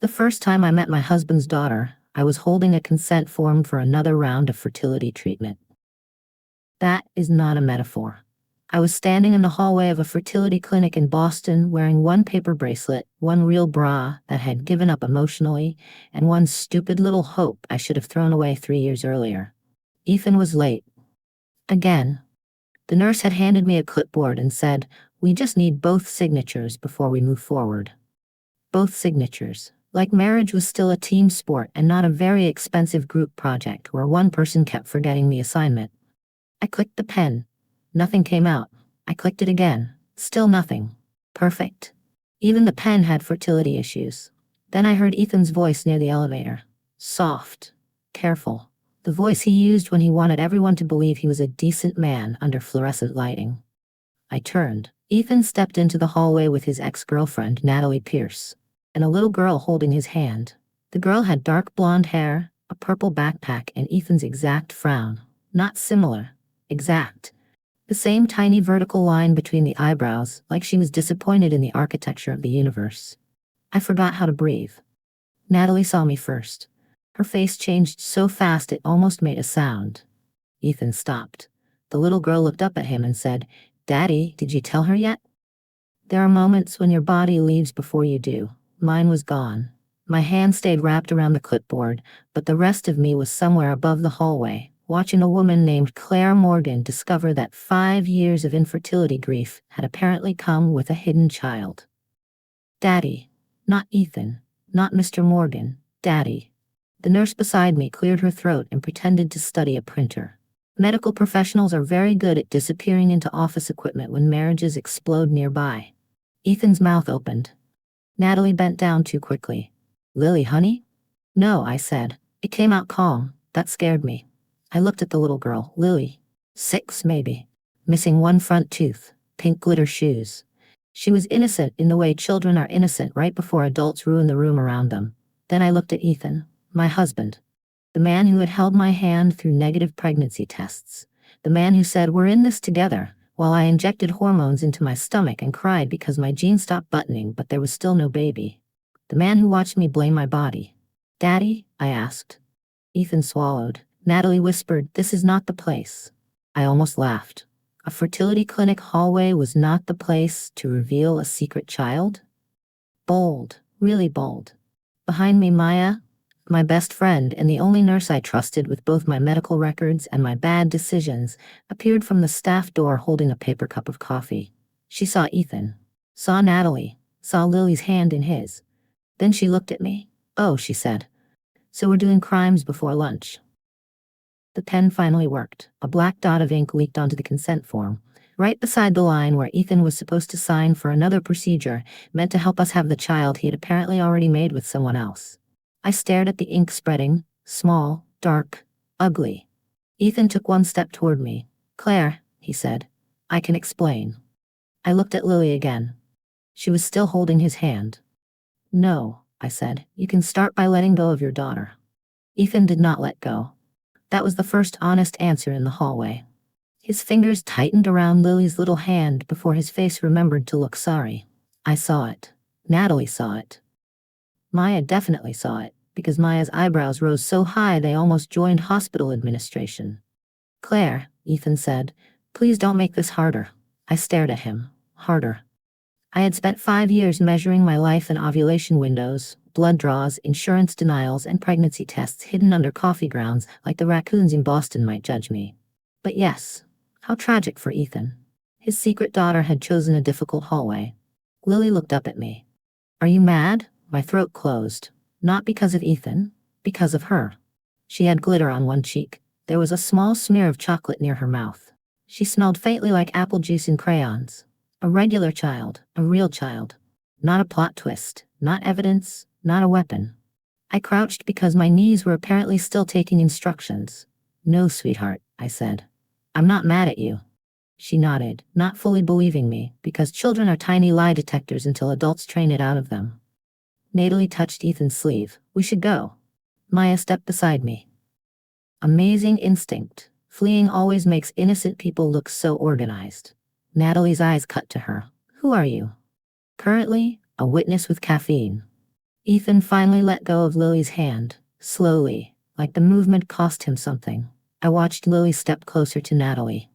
The first time I met my husband's daughter, I was holding a consent form for another round of fertility treatment. That is not a metaphor. I was standing in the hallway of a fertility clinic in Boston wearing one paper bracelet, one real bra that had given up emotionally, and one stupid little hope I should have thrown away 3 years earlier. Ethan was late. Again. The nurse had handed me a clipboard and said, "We just need both signatures before we move forward." Both signatures. Like marriage was still a team sport and not a very expensive group project where one person kept forgetting the assignment. I clicked the pen. Nothing came out. I clicked it again. Still nothing. Perfect. Even the pen had fertility issues. Then I heard Ethan's voice near the elevator. Soft. Careful. The voice he used when he wanted everyone to believe he was a decent man under fluorescent lighting. I turned. Ethan stepped into the hallway with his ex-girlfriend, Natalie Pierce, and a little girl holding his hand. The girl had dark blonde hair, a purple backpack, and Ethan's exact frown. Not similar. Exact. The same tiny vertical line between the eyebrows, like she was disappointed in the architecture of the universe. I forgot how to breathe. Natalie saw me first. Her face changed so fast it almost made a sound. Ethan stopped. The little girl looked up at him and said, "Daddy, did you tell her yet?" There are moments when your body leaves before you do. Mine was gone. My hand stayed wrapped around the clipboard, but the rest of me was somewhere above the hallway, watching a woman named Claire Morgan discover that 5 years of infertility grief had apparently come with a hidden child. Daddy. Not Ethan. Not Mr. Morgan. Daddy. The nurse beside me cleared her throat and pretended to study a printer. Medical professionals are very good at disappearing into office equipment when marriages explode nearby. Ethan's mouth opened. Natalie bent down too quickly. "Lily, honey?" "No," I said. It came out calm. That scared me. I looked at the little girl. Lily. 6, maybe. Missing one front tooth. Pink glitter shoes. She was innocent in the way children are innocent right before adults ruin the room around them. Then I looked at Ethan, my husband. The man who had held my hand through negative pregnancy tests. The man who said, "We're in this together," while I injected hormones into my stomach and cried because my jeans stopped buttoning but there was still no baby. The man who watched me blame my body. "Daddy?" I asked. Ethan swallowed. Natalie whispered, "This is not the place." I almost laughed. A fertility clinic hallway was not the place to reveal a secret child? Bold, really bold. Behind me, Maya, my best friend and the only nurse I trusted with both my medical records and my bad decisions, appeared from the staff door holding a paper cup of coffee. She saw Ethan, saw Natalie, saw Lily's hand in his. Then she looked at me. "Oh," she said. "So we're doing crimes before lunch." The pen finally worked. A black dot of ink leaked onto the consent form, right beside the line where Ethan was supposed to sign for another procedure meant to help us have the child he had apparently already made with someone else. I stared at the ink spreading, small, dark, ugly. Ethan took one step toward me. "Claire," he said, "I can explain." I looked at Lily again. She was still holding his hand. "No," I said, "you can start by letting go of your daughter." Ethan did not let go. That was the first honest answer in the hallway. His fingers tightened around Lily's little hand before his face remembered to look sorry. I saw it. Natalie saw it. Maya definitely saw it, because Maya's eyebrows rose so high they almost joined hospital administration. "Claire," Ethan said, "please don't make this harder." I stared at him. Harder. I had spent 5 years measuring my life in ovulation windows, blood draws, insurance denials, and pregnancy tests hidden under coffee grounds like the raccoons in Boston might judge me. But yes, how tragic for Ethan. His secret daughter had chosen a difficult hallway. Lily looked up at me. "Are you mad?" My throat closed. Not because of Ethan, because of her. She had glitter on one cheek. There was a small smear of chocolate near her mouth. She smelled faintly like apple juice and crayons. A regular child, a real child. Not a plot twist, not evidence, not a weapon. I crouched because my knees were apparently still taking instructions. "No, sweetheart," I said. "I'm not mad at you." She nodded, not fully believing me, because children are tiny lie detectors until adults train it out of them. Natalie touched Ethan's sleeve. "We should go." Maya stepped beside me. Amazing instinct. Fleeing always makes innocent people look so organized. Natalie's eyes cut to her. "Who are you?" "Currently, a witness with caffeine." Ethan finally let go of Lily's hand, slowly, like the movement cost him something. I watched Lily step closer to Natalie.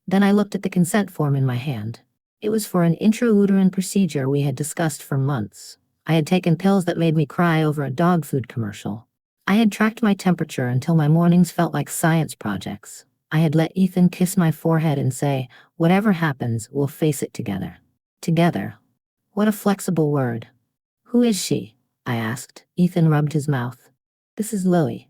Then I looked at the consent form in my hand. It was for an intrauterine procedure we had discussed for months. I had taken pills that made me cry over a dog food commercial. I had tracked my temperature until my mornings felt like science projects. I had let Ethan kiss my forehead and say, "Whatever happens, we'll face it together." Together. What a flexible word. "Who is she?" I asked. Ethan rubbed his mouth. "This is Lily."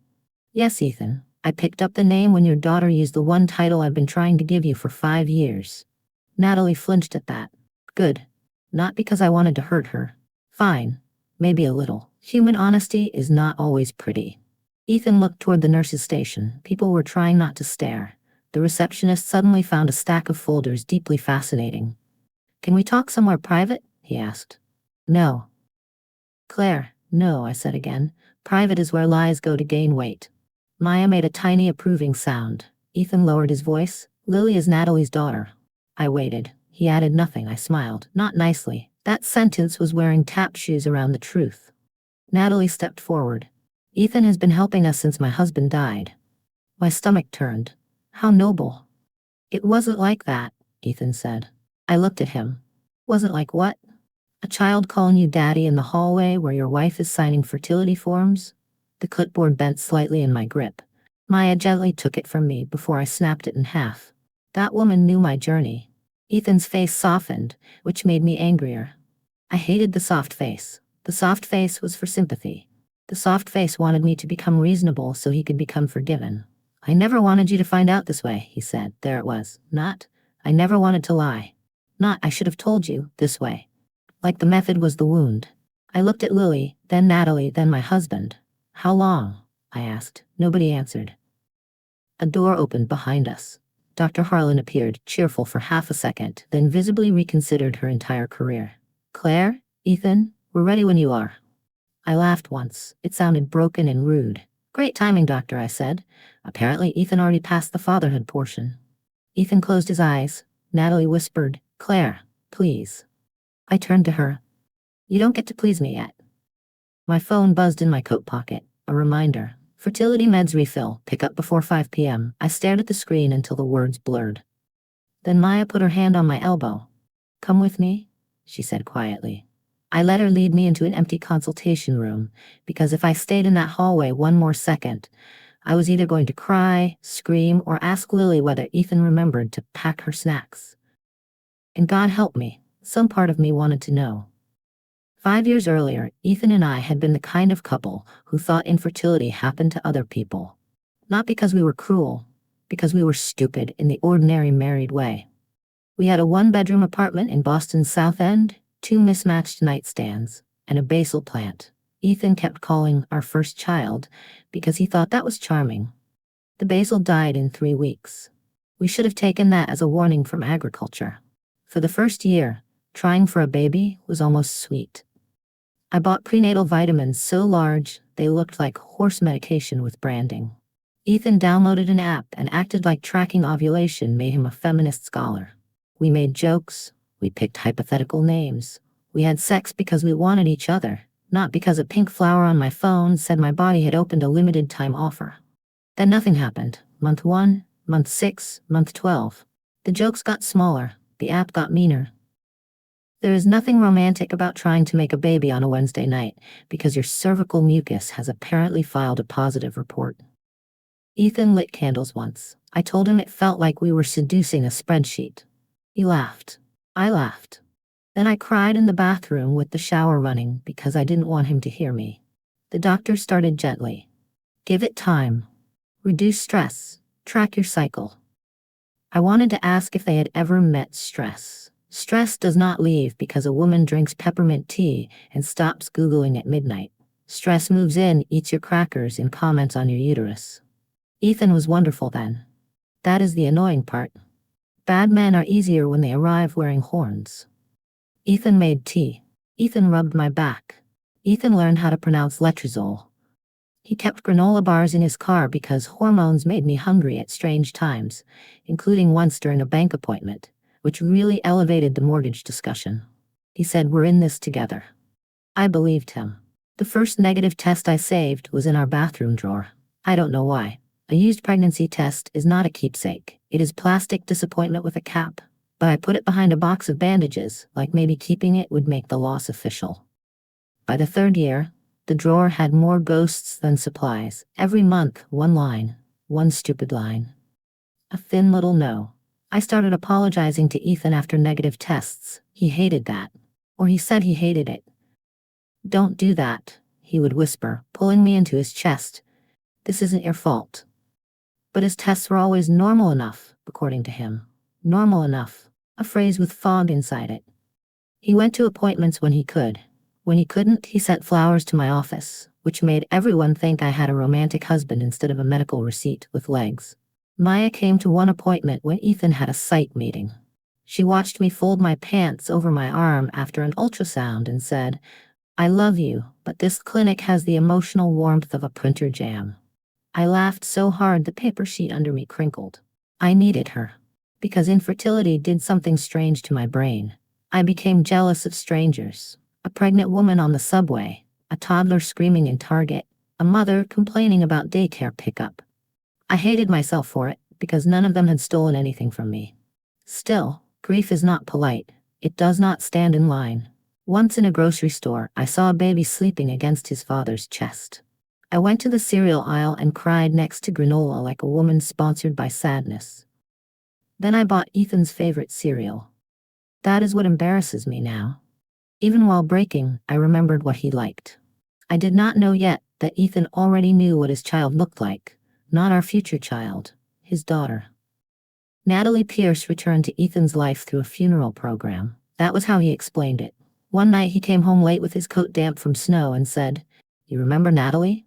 "Yes, Ethan. I picked up the name when your daughter used the one title I've been trying to give you for 5 years." Natalie flinched at that. "Good. Not because I wanted to hurt her. Fine. Maybe a little. Human honesty is not always pretty." Ethan looked toward the nurse's station. People were trying not to stare. The receptionist suddenly found a stack of folders deeply fascinating. "Can we talk somewhere private?" he asked. "No." "Claire, no," I said again. "Private is where lies go to gain weight." Maya made a tiny approving sound. Ethan lowered his voice. "Lily is Natalie's daughter." I waited. He added nothing. I smiled. Not nicely. That sentence was wearing tap shoes around the truth. Natalie stepped forward. "Ethan has been helping us since my husband died." My stomach turned. How noble. "It wasn't like that," Ethan said. I looked at him. "Wasn't like what?" "A child calling you daddy in the hallway where your wife is signing fertility forms?" The clipboard bent slightly in my grip. Maya gently took it from me before I snapped it in half. That woman knew my journey. Ethan's face softened, which made me angrier. I hated the soft face. The soft face was for sympathy. The soft face wanted me to become reasonable so he could become forgiven. "I never wanted you to find out this way," he said. There it was. Not, "I never wanted to lie." Not, "I should have told you, this way." Like the method was the wound. I looked at Lily, then Natalie, then my husband. "How long?" I asked. Nobody answered. A door opened behind us. Dr. Harlan appeared, cheerful for half a second, then visibly reconsidered her entire career. "Claire, Ethan, we're ready when you are." I laughed once. It sounded broken and rude. "Great timing, doctor," I said. Apparently Ethan already passed the fatherhood portion. Ethan closed his eyes. Natalie whispered, "Claire, please." I turned to her. "You don't get to please me yet." My phone buzzed in my coat pocket. A reminder. Fertility meds refill. Pick up before 5 p.m. I stared at the screen until the words blurred. Then Maya put her hand on my elbow. "Come with me," she said quietly. I let her lead me into an empty consultation room, because if I stayed in that hallway one more second, I was either going to cry, scream, or ask Lily whether Ethan remembered to pack her snacks. And God help me, some part of me wanted to know. 5 years earlier, Ethan and I had been the kind of couple who thought infertility happened to other people. Not because we were cruel, because we were stupid in the ordinary married way. We had a one-bedroom apartment in Boston's South End, 2 mismatched nightstands, and a basil plant. Ethan kept calling our first child because he thought that was charming. The basil died in 3 weeks. We should have taken that as a warning from agriculture. For the first year, trying for a baby was almost sweet. I bought prenatal vitamins so large they looked like horse medication with branding. Ethan downloaded an app and acted like tracking ovulation made him a feminist scholar. We made jokes, we picked hypothetical names. We had sex because we wanted each other, not because a pink flower on my phone said my body had opened a limited time offer. Then nothing happened. Month 1, month 6, month 12. The jokes got smaller, the app got meaner. There is nothing romantic about trying to make a baby on a Wednesday night because your cervical mucus has apparently filed a positive report. Ethan lit candles once. I told him it felt like we were seducing a spreadsheet. He laughed. I laughed. Then I cried in the bathroom with the shower running because I didn't want him to hear me. The doctor started gently. "Give it time. Reduce stress. Track your cycle." I wanted to ask if they had ever met stress. Stress does not leave because a woman drinks peppermint tea and stops Googling at midnight. Stress moves in, eats your crackers, and comments on your uterus. Ethan was wonderful then. That is the annoying part. Bad men are easier when they arrive wearing horns. Ethan made tea. Ethan rubbed my back. Ethan learned how to pronounce letrozole. He kept granola bars in his car because hormones made me hungry at strange times, including once during a bank appointment, which really elevated the mortgage discussion. He said, "We're in this together." I believed him. The first negative test I saved was in our bathroom drawer. I don't know why. A used pregnancy test is not a keepsake. It is plastic disappointment with a cap. But I put it behind a box of bandages, like maybe keeping it would make the loss official. By the third year, the drawer had more ghosts than supplies. Every month, one line. One stupid line. A thin little no. I started apologizing to Ethan after negative tests. He hated that. Or he said he hated it. "Don't do that," he would whisper, pulling me into his chest. "This isn't your fault." But his tests were always normal enough, according to him. Normal enough. A phrase with fog inside it. He went to appointments when he could. When he couldn't, he sent flowers to my office, which made everyone think I had a romantic husband instead of a medical receipt with legs. Maya came to one appointment when Ethan had a psych meeting. She watched me fold my pants over my arm after an ultrasound and said, "I love you, but this clinic has the emotional warmth of a printer jam." I laughed so hard the paper sheet under me crinkled. I needed her. Because infertility did something strange to my brain. I became jealous of strangers. A pregnant woman on the subway, a toddler screaming in Target, a mother complaining about daycare pickup. I hated myself for it, because none of them had stolen anything from me. Still, grief is not polite. It does not stand in line. Once in a grocery store, I saw a baby sleeping against his father's chest. I went to the cereal aisle and cried next to granola like a woman sponsored by sadness. Then I bought Ethan's favorite cereal. That is what embarrasses me now. Even while breaking, I remembered what he liked. I did not know yet that Ethan already knew what his child looked like. Not our future child, his daughter. Natalie Pierce returned to Ethan's life through a funeral program. That was how he explained it. One night he came home late with his coat damp from snow and said, "You remember Natalie?"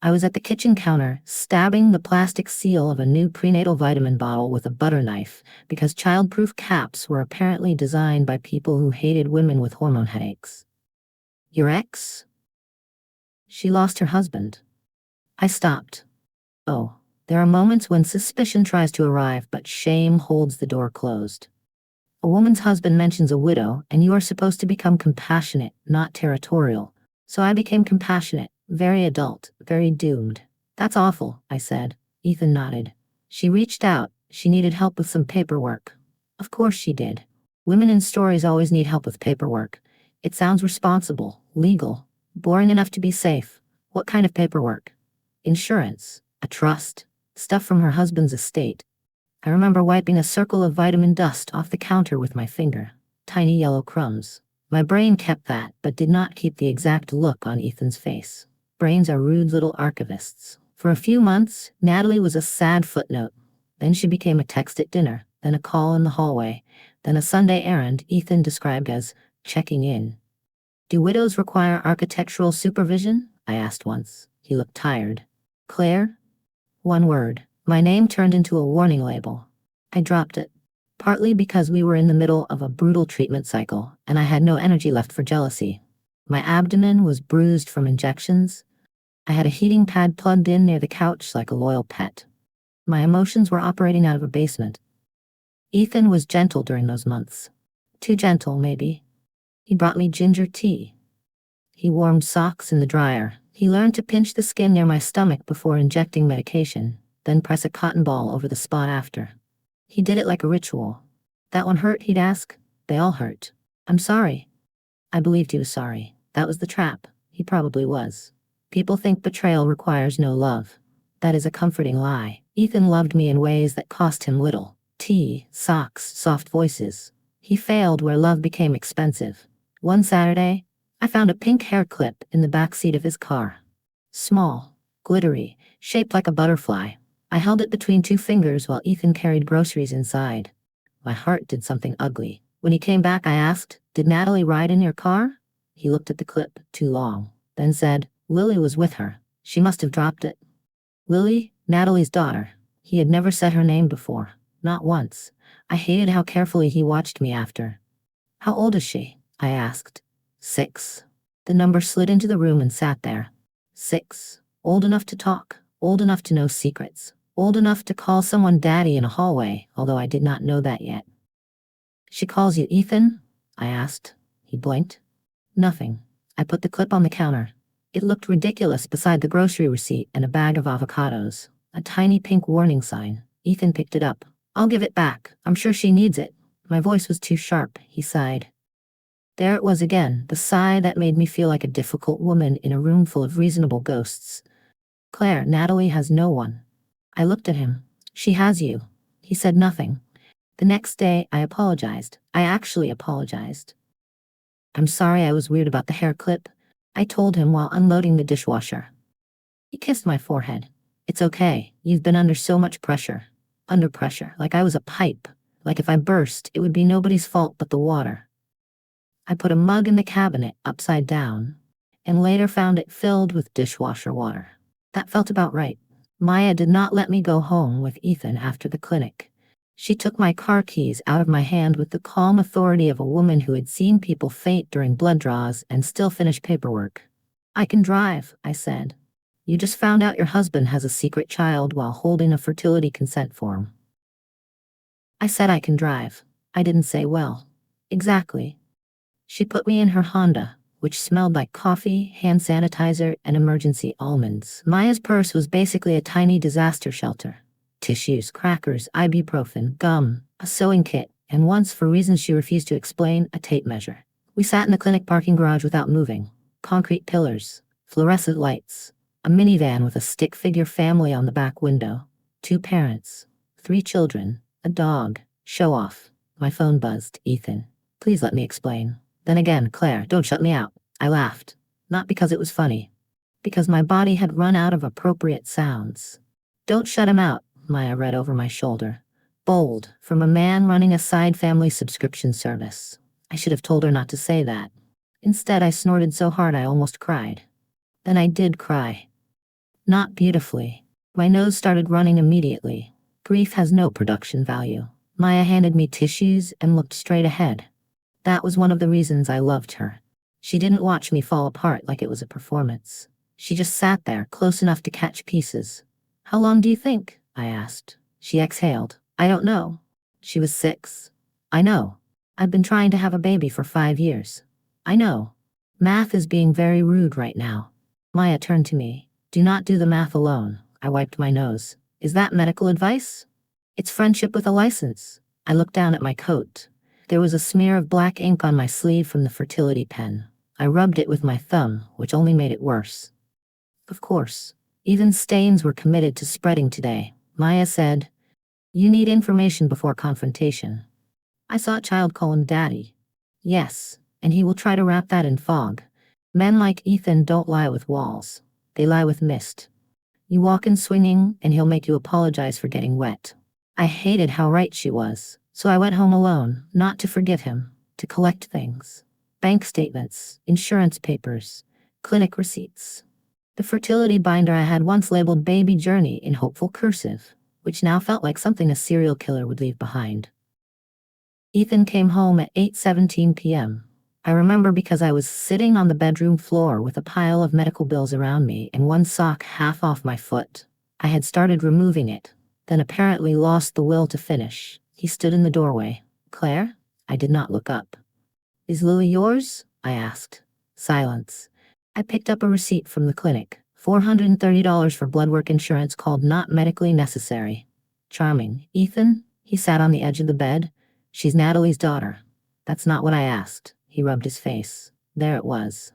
I was at the kitchen counter, stabbing the plastic seal of a new prenatal vitamin bottle with a butter knife, because child-proof caps were apparently designed by people who hated women with hormone headaches. "Your ex?" "She lost her husband." I stopped. Oh, there are moments when suspicion tries to arrive, but shame holds the door closed. A woman's husband mentions a widow, and you are supposed to become compassionate, not territorial. So I became compassionate. Very adult, very doomed. "That's awful," I said. Ethan nodded. "She reached out. She needed help with some paperwork." Of course she did. Women in stories always need help with paperwork. It sounds responsible, legal, boring enough to be safe. What kind of paperwork? Insurance, a trust, stuff from her husband's estate. I remember wiping a circle of vitamin dust off the counter with my finger. Tiny yellow crumbs. My brain kept that, but did not keep the exact look on Ethan's face. Brains are rude little archivists. For a few months, Natalie was a sad footnote. Then she became a text at dinner, then a call in the hallway, then a Sunday errand Ethan described as checking in. "Do widows require architectural supervision?" I asked once. He looked tired. "Claire?" One word. My name turned into a warning label. I dropped it. Partly because we were in the middle of a brutal treatment cycle, and I had no energy left for jealousy. My abdomen was bruised from injections. I had a heating pad plugged in near the couch like a loyal pet. My emotions were operating out of a basement. Ethan was gentle during those months. Too gentle, maybe. He brought me ginger tea. He warmed socks in the dryer. He learned to pinch the skin near my stomach before injecting medication, then press a cotton ball over the spot after. He did it like a ritual. "That one hurt?" he'd ask. "They all hurt." "I'm sorry." I believed he was sorry. That was the trap. He probably was. People think betrayal requires no love. That is a comforting lie. Ethan loved me in ways that cost him little. Tea, socks, soft voices. He failed where love became expensive. One Saturday, I found a pink hair clip in the back seat of his car. Small, glittery, shaped like a butterfly. I held it between two fingers while Ethan carried groceries inside. My heart did something ugly. When he came back, I asked, "Did Natalie ride in your car?" He looked at the clip, too long, then said, "Lily was with her. She must have dropped it." Lily, Natalie's daughter. He had never said her name before. Not once. I hated how carefully he watched me after. "How old is she?" I asked. 6. The number slid into the room and sat there. 6. Old enough to talk. Old enough to know secrets. Old enough to call someone daddy in a hallway, although I did not know that yet. "She calls you Ethan?" I asked. He blinked. "Nothing." I put the clip on the counter. It looked ridiculous beside the grocery receipt and a bag of avocados. A tiny pink warning sign. Ethan picked it up. "I'll give it back. I'm sure she needs it." My voice was too sharp, he sighed. There it was again, the sigh that made me feel like a difficult woman in a room full of reasonable ghosts. "Claire, Natalie has no one." I looked at him. "She has you." He said nothing. The next day, I apologized. I actually apologized. "I'm sorry I was weird about the hair clip," I told him while unloading the dishwasher. He kissed my forehead. "It's okay. You've been under so much pressure." Under pressure, like I was a pipe. Like if I burst, it would be nobody's fault but the water. I put a mug in the cabinet, upside down, and later found it filled with dishwasher water. That felt about right. Maya did not let me go home with Ethan after the clinic. She took my car keys out of my hand with the calm authority of a woman who had seen people faint during blood draws and still finish paperwork. "I can drive," I said. "You just found out your husband has a secret child while holding a fertility consent form." I said I can drive. I didn't say well. Exactly. She put me in her Honda, which smelled like coffee, hand sanitizer, and emergency almonds. Maya's purse was basically a tiny disaster shelter. Tissues, crackers, ibuprofen, gum, a sewing kit, and once, for reasons she refused to explain, a tape measure. We sat in the clinic parking garage without moving. Concrete pillars, fluorescent lights, a minivan with a stick figure family on the back window, 2 parents, 3 children, a dog, show off. My phone buzzed. "Ethan, please let me explain." Then again, "Claire, don't shut me out." I laughed. Not because it was funny. Because my body had run out of appropriate sounds. "Don't shut him out," Maya read over my shoulder. Bold, from a man running a side family subscription service. I should have told her not to say that. Instead, I snorted so hard I almost cried. Then I did cry. Not beautifully. My nose started running immediately. Grief has no production value. Maya handed me tissues and looked straight ahead. That was one of the reasons I loved her. She didn't watch me fall apart like it was a performance. She just sat there, close enough to catch pieces. "How long do you think?" I asked. She exhaled. "I don't know." She was 6. "I know. I've been trying to have a baby for 5 years." "I know. Math is being very rude right now." Maya turned to me. "Do not do the math alone." I wiped my nose. "Is that medical advice?" "It's friendship with a license." I looked down at my coat. There was a smear of black ink on my sleeve from the fertility pen. I rubbed it with my thumb, which only made it worse. "Of course. Even stains were committed to spreading today." Maya said, "You need information before confrontation." I saw a child call him Daddy. "Yes, and he will try to wrap that in fog. Men like Ethan don't lie with walls. They lie with mist. You walk in swinging, and he'll make you apologize for getting wet." I hated how right she was. So I went home alone, not to forgive him, to collect things. Bank statements, insurance papers, clinic receipts. The fertility binder I had once labeled Baby Journey in hopeful cursive, which now felt like something a serial killer would leave behind. Ethan came home at 8:17 p.m. I remember because I was sitting on the bedroom floor with a pile of medical bills around me and one sock half off my foot. I had started removing it, then apparently lost the will to finish. He stood in the doorway. "Claire?" I did not look up. "Is Louis yours?" I asked. Silence. I picked up a receipt from the clinic. $430 for blood work insurance called not medically necessary. "Charming. Ethan?" He sat on the edge of the bed. "She's Natalie's daughter." "That's not what I asked." He rubbed his face. There it was.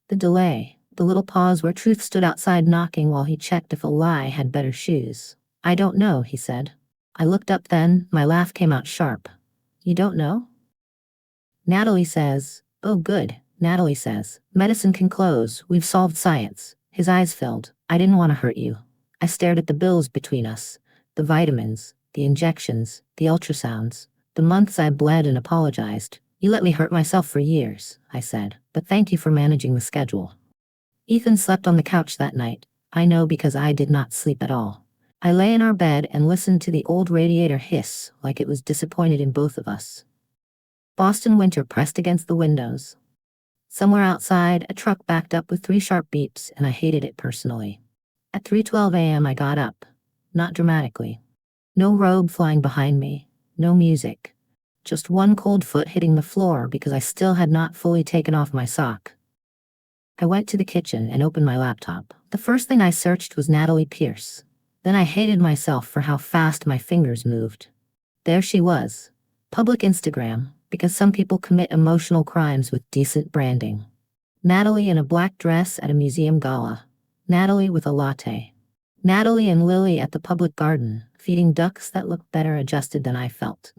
The delay. The little pause where truth stood outside knocking while he checked if a lie had better shoes. "I don't know," he said. I looked up then, my laugh came out sharp. "You don't know?" "Natalie says." "Oh good," Natalie says. "Medicine can close, we've solved science." His eyes filled. "I didn't want to hurt you." I stared at the bills between us. The vitamins, the injections, the ultrasounds, the months I bled and apologized. "You let me hurt myself for years," I said, "but thank you for managing the schedule." Ethan slept on the couch that night. I know because I did not sleep at all. I lay in our bed and listened to the old radiator hiss like it was disappointed in both of us. Boston winter pressed against the windows. Somewhere outside, a truck backed up with 3 sharp beeps, and I hated it personally. At 3:12 a.m. I got up. Not dramatically. No robe flying behind me. No music. Just one cold foot hitting the floor because I still had not fully taken off my sock. I went to the kitchen and opened my laptop. The first thing I searched was Natalie Pierce. Then I hated myself for how fast my fingers moved. There she was. Public Instagram, because some people commit emotional crimes with decent branding. Natalie in a black dress at a museum gala. Natalie with a latte. Natalie and Lily at the public garden, feeding ducks that looked better adjusted than I felt.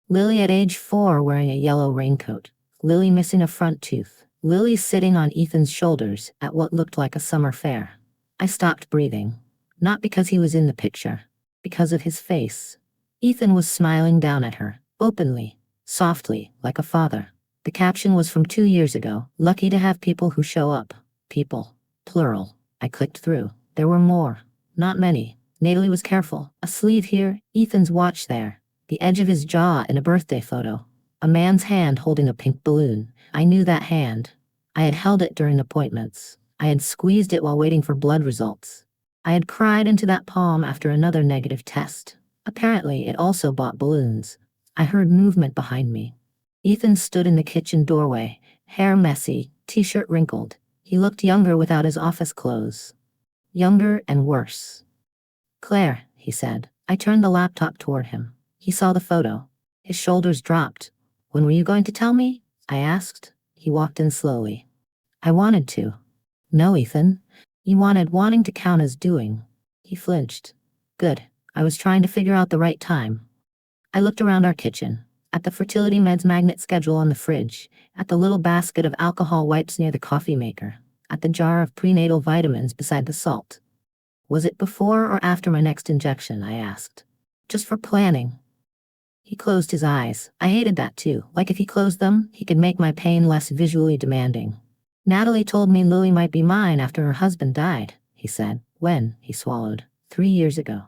Lily at age 4 wearing a yellow raincoat. Lily missing a front tooth. Lily sitting on Ethan's shoulders at what looked like a summer fair. I stopped breathing. Not because he was in the picture. Because of his face. Ethan was smiling down at her, openly, softly, like a father. The caption was from 2 years ago. Lucky to have people who show up. People. Plural. I clicked through. There were more. Not many. Natalie was careful. A sleeve here, Ethan's watch there. The edge of his jaw in a birthday photo. A man's hand holding a pink balloon. I knew that hand. I had held it during appointments. I had squeezed it while waiting for blood results. I had cried into that palm after another negative test. Apparently, it also bought balloons. I heard movement behind me. Ethan stood in the kitchen doorway, hair messy, t-shirt wrinkled. He looked younger without his office clothes. Younger and worse. "Claire," he said. I turned the laptop toward him. He saw the photo. His shoulders dropped. "When were you going to tell me?" I asked. He walked in slowly. "I wanted to." "No, Ethan." Wanting to count as doing. He flinched. "Good. I was trying to figure out the right time." I looked around our kitchen. At the fertility meds magnet schedule on the fridge. At the little basket of alcohol wipes near the coffee maker. At the jar of prenatal vitamins beside the salt. "Was it before or after my next injection?" I asked. "Just for planning." He closed his eyes. I hated that too. Like if he closed them, he could make my pain less visually demanding. "Natalie told me Lily might be mine after her husband died," he said. "When?" He swallowed. 3 years ago."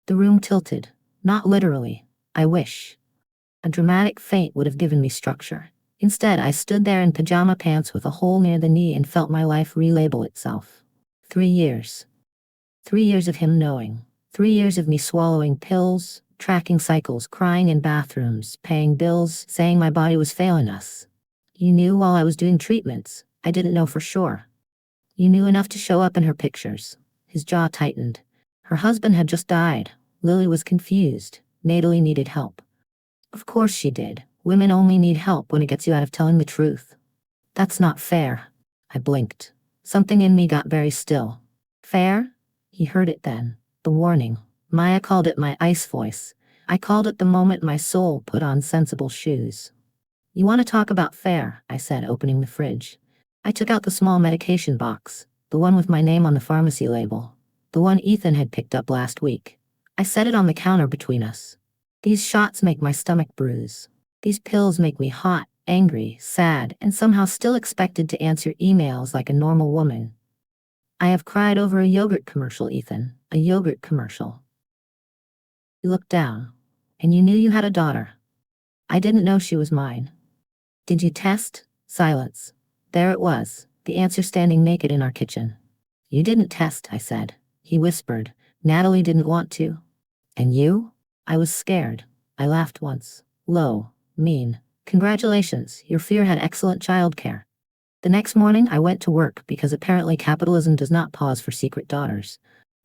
The room tilted. Not literally. I wish. A dramatic faint would have given me structure. Instead, I stood there in pajama pants with a hole near the knee and felt my life relabel itself. 3 years. 3 years of him knowing. 3 years of me swallowing pills, tracking cycles, crying in bathrooms, paying bills, saying my body was failing us. "You knew while I was doing treatments." I didn't know for sure. "You knew enough to show up in her pictures." His jaw tightened. Her husband had just died. Lily was confused. Natalie needed help. Of course she did. Women only need help when it gets you out of telling the truth. "That's not fair." I blinked. Something in me got very still. "Fair?" He heard it then. The warning. Maya called it my ice voice. I called it the moment my soul put on sensible shoes. "You want to talk about fair?" I said, opening the fridge. I took out the small medication box, the one with my name on the pharmacy label, the one Ethan had picked up last week. I set it on the counter between us. "These shots make my stomach bruise. These pills make me hot, angry, sad, and somehow still expected to answer emails like a normal woman. I have cried over a yogurt commercial, Ethan, a yogurt commercial." He looked down. "And you knew you had a daughter." "I didn't know she was mine." "Did you test?" Silence. There it was, the answer standing naked in our kitchen. "You didn't test," I said. He whispered. "Natalie didn't want to." "And you?" I was scared. I laughed once. Low. Mean. "Congratulations, your fear had excellent childcare." The next morning I went to work because apparently capitalism does not pause for secret daughters.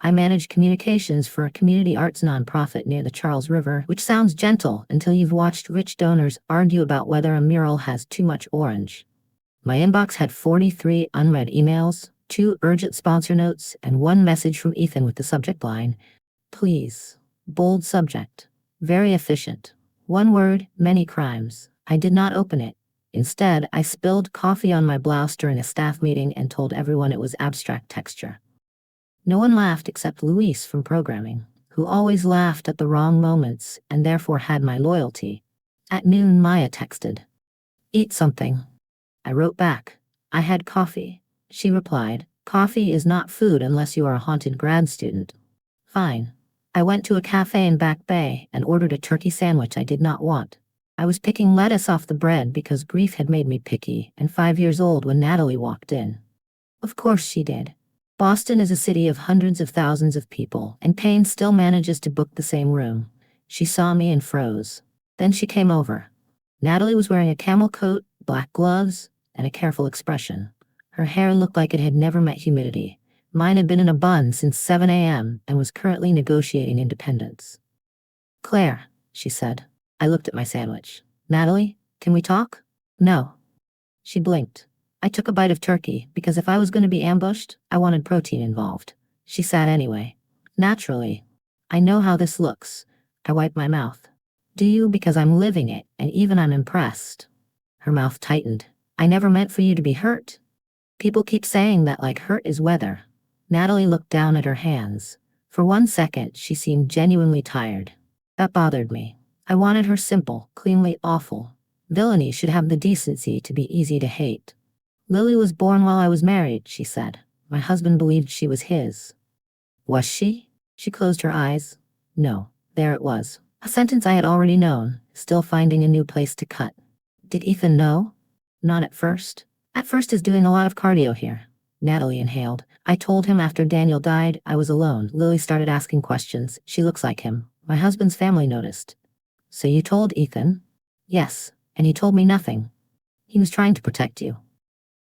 I managed communications for a community arts nonprofit near the Charles River, which sounds gentle until you've watched rich donors argue about whether a mural has too much orange. My inbox had 43 unread emails, 2 urgent sponsor notes, and 1 message from Ethan with the subject line, "Please." Bold subject. Very efficient. 1 word, many crimes. I did not open it. Instead, I spilled coffee on my blouse during a staff meeting and told everyone it was abstract texture. No one laughed except Luis from programming, who always laughed at the wrong moments and therefore had my loyalty. At noon, Maya texted, "Eat something." I wrote back, "I had coffee." She replied, "Coffee is not food unless you are a haunted grad student." Fine. I went to a cafe in Back Bay and ordered a turkey sandwich I did not want. I was picking lettuce off the bread because grief had made me picky and 5 years old when Natalie walked in. Of course she did. Boston is a city of hundreds of thousands of people, and pain still manages to book the same room. She saw me and froze. Then she came over. Natalie was wearing a camel coat, black gloves, and a careful expression. Her hair looked like it had never met humidity. Mine had been in a bun since 7 a.m. and was currently negotiating independence. "Claire," she said. I looked at my sandwich. "Natalie, can we talk?" "No." She blinked. I took a bite of turkey, because if I was going to be ambushed, I wanted protein involved. She sat anyway. "Naturally. I know how this looks." I wiped my mouth. "Do you? Because I'm living it, and even I'm impressed." Her mouth tightened. "I never meant for you to be hurt. People keep saying that like hurt is weather." Natalie looked down at her hands. For 1 second, she seemed genuinely tired. That bothered me. I wanted her simple, cleanly awful. Villainy should have the decency to be easy to hate. "Lily was born while I was married," she said. "My husband believed she was his." "Was she?" She closed her eyes. No, there it was. A sentence I had already known, still finding a new place to cut. "Did Ethan know?" "Not at first. At first is doing a lot of cardio here." Natalie inhaled. "I told him after Daniel died, I was alone." Lily started asking questions. "She looks like him. My husband's family noticed." "So you told Ethan?" "Yes, and he told me nothing. He was trying to protect you."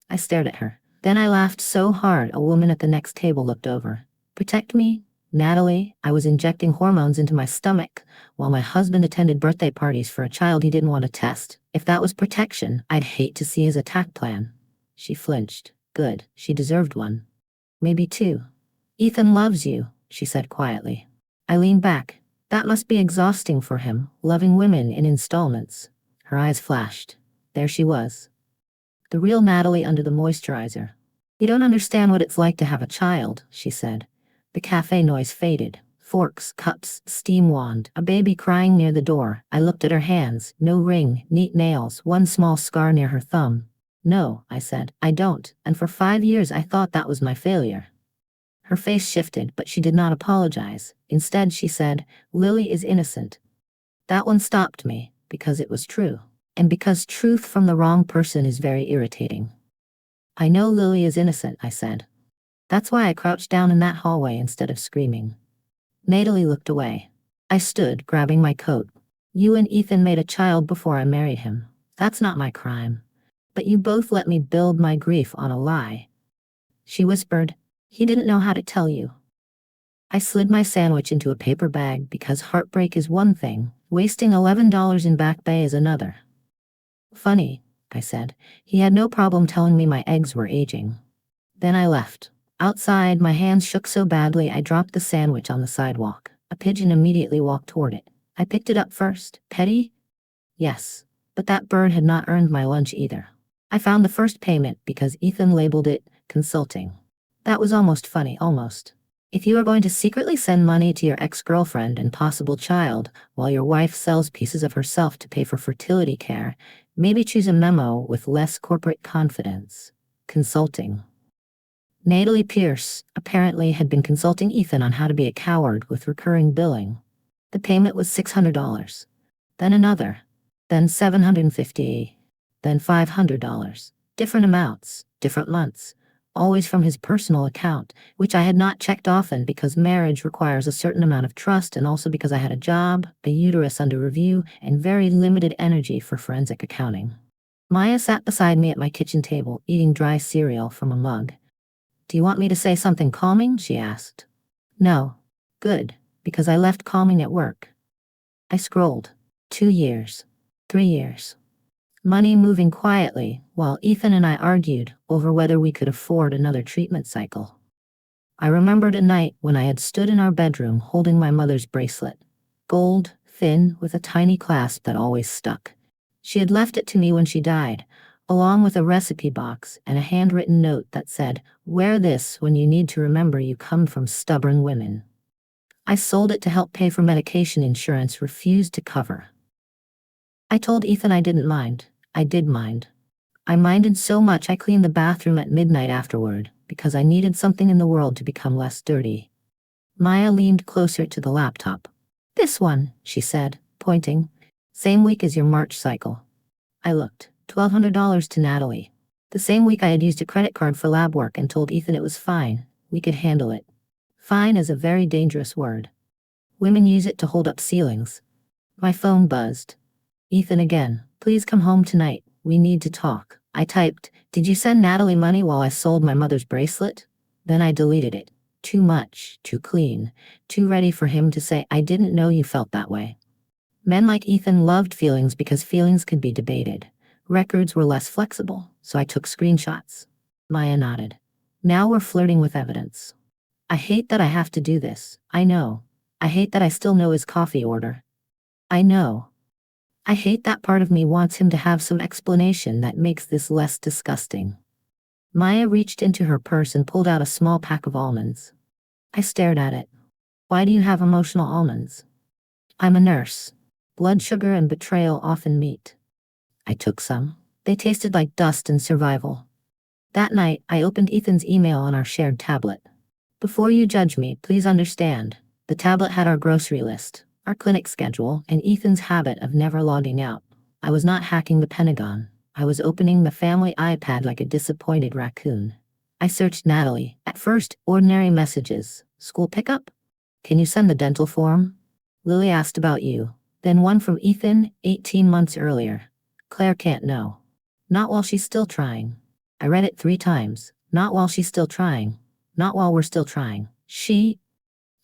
I stared at her. Then I laughed so hard a woman at the next table looked over. "Protect me? Natalie, I was injecting hormones into my stomach while my husband attended birthday parties for a child he didn't want to test. If that was protection, I'd hate to see his attack plan." She flinched. Good, she deserved one. "Maybe two." "Ethan loves you," she said quietly. I leaned back. That must be exhausting for him, loving women in installments. Her eyes flashed. There she was. The real Natalie under the moisturizer. "You don't understand what it's like to have a child," she said. The cafe noise faded. Forks, cups, steam wand, a baby crying near the door. I looked at her hands. No ring, neat nails, one small scar near her thumb. "No," I said, "I don't, and for 5 years I thought that was my failure." Her face shifted, but she did not apologize. Instead, she said, "Lily is innocent." That one stopped me, because it was true. And because truth from the wrong person is very irritating. "I know Lily is innocent," I said. That's why I crouched down in that hallway instead of screaming. Natalie looked away. I stood, grabbing my coat. "You and Ethan made a child before I married him. That's not my crime. But you both let me build my grief on a lie." She whispered, "He didn't know how to tell you." I slid my sandwich into a paper bag because heartbreak is one thing, wasting $11 in Back Bay is another. "Funny," I said. "He had no problem telling me my eggs were aging." Then I left. Outside, my hands shook so badly I dropped the sandwich on the sidewalk. A pigeon immediately walked toward it. I picked it up first. Petty? Yes. But that bird had not earned my lunch either. I found the first payment because Ethan labeled it consulting. That was almost funny, almost. If you are going to secretly send money to your ex-girlfriend and possible child while your wife sells pieces of herself to pay for fertility care, maybe choose a memo with less corporate confidence. Consulting. Natalie Pierce, apparently, had been consulting Ethan on how to be a coward with recurring billing. The payment was $600. Then another. Then $750. Then $500. Different amounts, different months. Always from his personal account, which I had not checked often because marriage requires a certain amount of trust and also because I had a job, a uterus under review, and very limited energy for forensic accounting. Maya sat beside me at my kitchen table, eating dry cereal from a mug. "Do you want me to say something calming?" she asked. "No." "Good, because I left calming at work." I scrolled. 2 years. 3 years. Money moving quietly, while Ethan and I argued over whether we could afford another treatment cycle. I remembered a night when I had stood in our bedroom holding my mother's bracelet. Gold, thin, with a tiny clasp that always stuck. She had left it to me when she died, along with a recipe box and a handwritten note that said, "Wear this when you need to remember you come from stubborn women." I sold it to help pay for medication insurance refused to cover. I told Ethan I didn't mind. I did mind. I minded so much I cleaned the bathroom at midnight afterward, because I needed something in the world to become less dirty. Maya leaned closer to the laptop. "This one," she said, pointing. "Same week as your March cycle." I looked. $1,200 to Natalie. The same week I had used a credit card for lab work and told Ethan it was fine. We could handle it. Fine is a very dangerous word. Women use it to hold up ceilings. My phone buzzed. "Ethan again. Please come home tonight. We need to talk. I typed, "Did you send Natalie money while I sold my mother's bracelet?" Then I deleted it. Too much, too clean, too ready for him to say, "I didn't know you felt that way." Men like Ethan loved feelings because feelings could be debated. Records were less flexible, so I took screenshots. Maya nodded. Now we're flirting with evidence. I hate that I have to do this. I know. I hate that I still know his coffee order. I know. I hate that part of me wants him to have some explanation that makes this less disgusting. Maya reached into her purse and pulled out a small pack of almonds. I stared at it. Why do you have emotional almonds? I'm a nurse. Blood sugar and betrayal often meet. I took some. They tasted like dust and survival. That night, I opened Ethan's email on our shared tablet. Before you judge me, please understand. The tablet had our grocery list, our clinic schedule, and Ethan's habit of never logging out. I was not hacking the Pentagon. I was opening the family iPad like a disappointed raccoon. I searched Natalie. At first, ordinary messages. School pickup? Can you send the dental form? Lily asked about you. Then one from Ethan, 18 months earlier. Claire can't know. Not while she's still trying. I read it 3 times. Not while she's still trying. Not while we're still trying.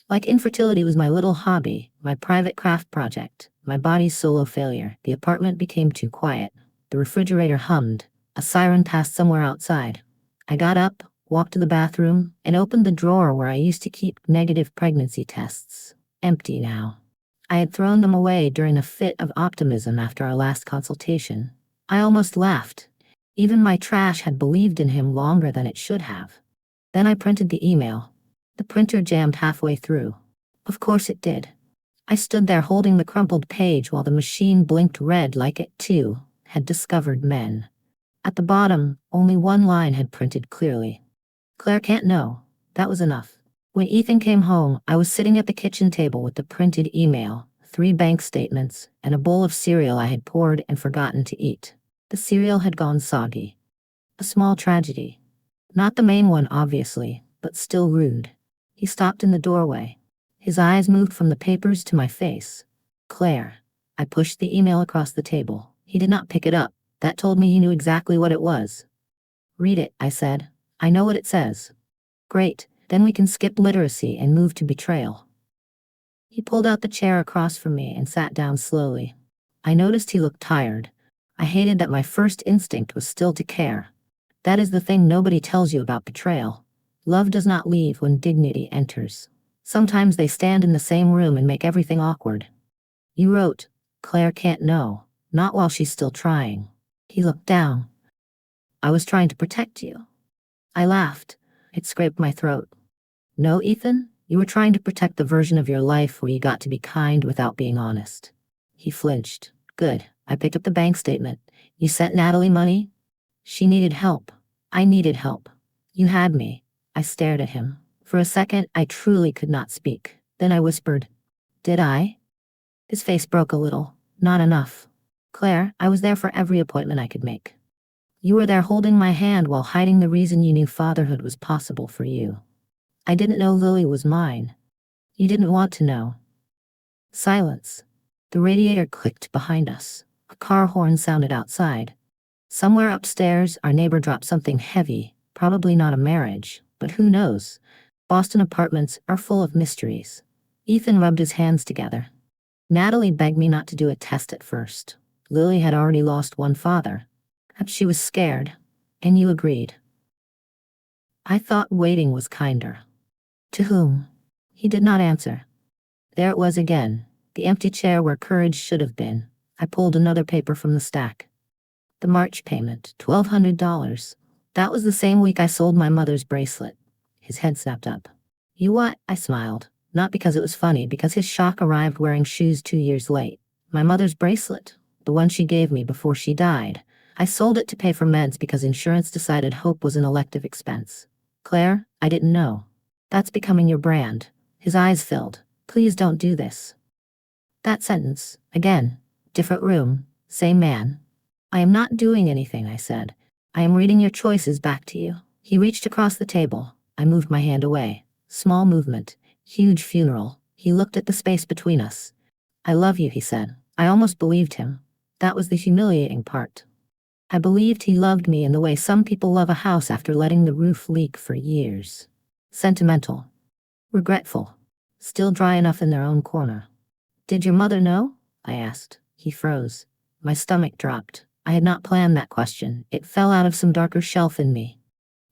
Like infertility was my little hobby, my private craft project, my body's solo failure. The apartment became too quiet. The refrigerator hummed. A siren passed somewhere outside. I got up, walked to the bathroom, and opened the drawer where I used to keep negative pregnancy tests. Empty now. I had thrown them away during a fit of optimism after our last consultation. I almost laughed. Even my trash had believed in him longer than it should have. Then I printed the email. The printer jammed halfway through. Of course it did. I stood there holding the crumpled page while the machine blinked red like it, too, had discovered men. At the bottom, only one line had printed clearly. Claire can't know. That was enough. When Ethan came home, I was sitting at the kitchen table with the printed email, 3 bank statements, and a bowl of cereal I had poured and forgotten to eat. The cereal had gone soggy. A small tragedy. Not the main one, obviously, but still rude. He stopped in the doorway. His eyes moved from the papers to my face. Claire. I pushed the email across the table. He did not pick it up. That told me he knew exactly what it was. Read it, I said. I know what it says. Great, then we can skip literacy and move to betrayal. He pulled out the chair across from me and sat down slowly. I noticed he looked tired. I hated that my first instinct was still to care. That is the thing nobody tells you about betrayal. Love does not leave when dignity enters. Sometimes they stand in the same room and make everything awkward. You wrote, Claire can't know, not while she's still trying. He looked down. I was trying to protect you. I laughed. It scraped my throat. No, Ethan, you were trying to protect the version of your life where you got to be kind without being honest. He flinched. Good. I picked up the bank statement. You sent Natalie money? She needed help. I needed help. You had me. I stared at him. For a second, I truly could not speak. Then I whispered, Did I? His face broke a little. Not enough. Claire, I was there for every appointment I could make. You were there holding my hand while hiding the reason you knew fatherhood was possible for you. I didn't know Lily was mine. You didn't want to know. Silence. The radiator clicked behind us. A car horn sounded outside. Somewhere upstairs, our neighbor dropped something heavy, probably not a marriage, but who knows? Boston apartments are full of mysteries. Ethan rubbed his hands together. Natalie begged me not to do a test at first. Lily had already lost one father. She was scared, and you agreed. I thought waiting was kinder. To whom? He did not answer. There it was again, the empty chair where courage should have been. I pulled another paper from the stack. The March payment, $1,200. That was the same week I sold my mother's bracelet. His head snapped up. You what? I smiled. Not because it was funny, because his shock arrived wearing shoes 2 years late. My mother's bracelet, the one she gave me before she died. I sold it to pay for meds because insurance decided hope was an elective expense. Claire, I didn't know. That's becoming your brand. His eyes filled. Please don't do this. That sentence, again. Different room, same man. I am not doing anything, I said. I am reading your choices back to you. He reached across the table. I moved my hand away. Small movement. Huge funeral. He looked at the space between us. I love you, he said. I almost believed him. That was the humiliating part. I believed he loved me in the way some people love a house after letting the roof leak for years. Sentimental. Regretful. Still dry enough in their own corner. Did your mother know? I asked. He froze. My stomach dropped. I had not planned that question. It fell out of some darker shelf in me.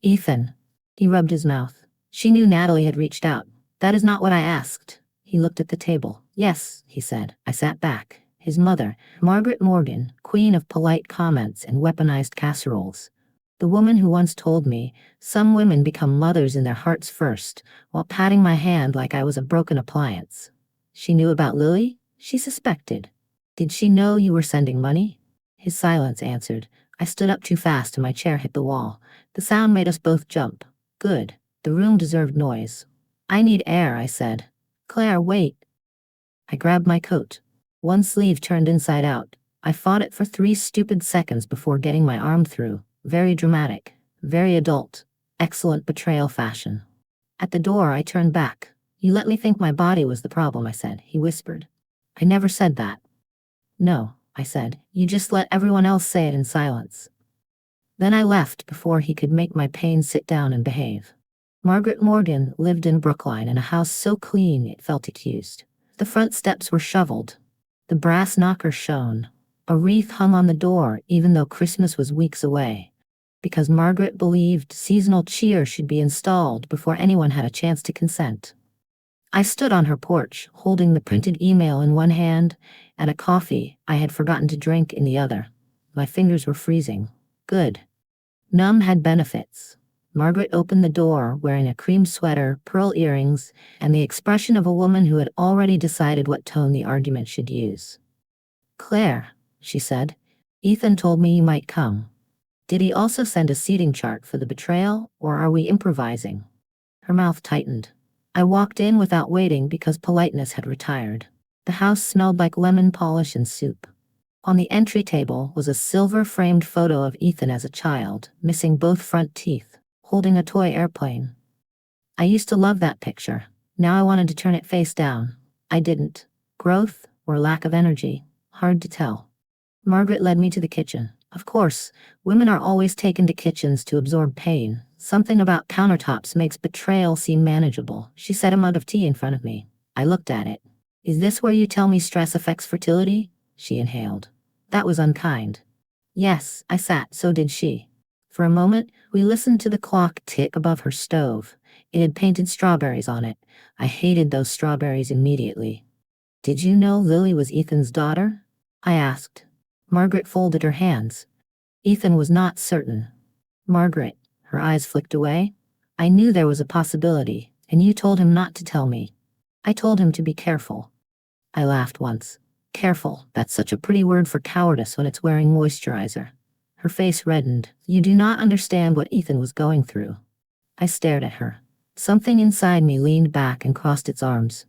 Ethan. He rubbed his mouth. She knew Natalie had reached out. That is not what I asked. He looked at the table. Yes, he said. I sat back. His mother, Margaret Morgan, queen of polite comments and weaponized casseroles. The woman who once told me, some women become mothers in their hearts first, while patting my hand like I was a broken appliance. She knew about Lily? She suspected. Did she know you were sending money? His silence answered. I stood up too fast and my chair hit the wall. The sound made us both jump. Good. The room deserved noise. I need air, I said. Claire, wait. I grabbed my coat. One sleeve turned inside out. I fought it for 3 stupid seconds before getting my arm through. Very dramatic. Very adult. Excellent betrayal fashion. At the door, I turned back. You let me think my body was the problem, I said. He whispered. I never said that. No, I said. You just let everyone else say it in silence. Then I left before he could make my pain sit down and behave. Margaret Morgan lived in Brookline in a house so clean it felt accused. The front steps were shoveled. The brass knocker shone. A wreath hung on the door even though Christmas was weeks away. Because Margaret believed seasonal cheer should be installed before anyone had a chance to consent. I stood on her porch, holding the printed email in one hand and a coffee I had forgotten to drink in the other. My fingers were freezing. Good. Numb had benefits. Margaret opened the door wearing a cream sweater, pearl earrings, and the expression of a woman who had already decided what tone the argument should use. Claire, she said, Ethan told me you might come. Did he also send a seating chart for the betrayal, or are we improvising? Her mouth tightened. I walked in without waiting because politeness had retired. The house smelled like lemon polish and soup. On the entry table was a silver-framed photo of Ethan as a child, missing both front teeth, holding a toy airplane. I used to love that picture. Now I wanted to turn it face down. I didn't. Growth or lack of energy? Hard to tell. Margaret led me to the kitchen. Of course, women are always taken to kitchens to absorb pain. Something about countertops makes betrayal seem manageable. She set a mug of tea in front of me. I looked at it. Is this where you tell me stress affects fertility? She inhaled. That was unkind. Yes, I sat, so did she. For a moment, we listened to the clock tick above her stove. It had painted strawberries on it. I hated those strawberries immediately. Did you know Lily was Ethan's daughter? I asked. Margaret folded her hands. Ethan was not certain. Margaret, her eyes flicked away. I knew there was a possibility, and you told him not to tell me. I told him to be careful. I laughed once. Careful, that's such a pretty word for cowardice when it's wearing moisturizer. Her face reddened. You do not understand what Ethan was going through. I stared at her. Something inside me leaned back and crossed its arms.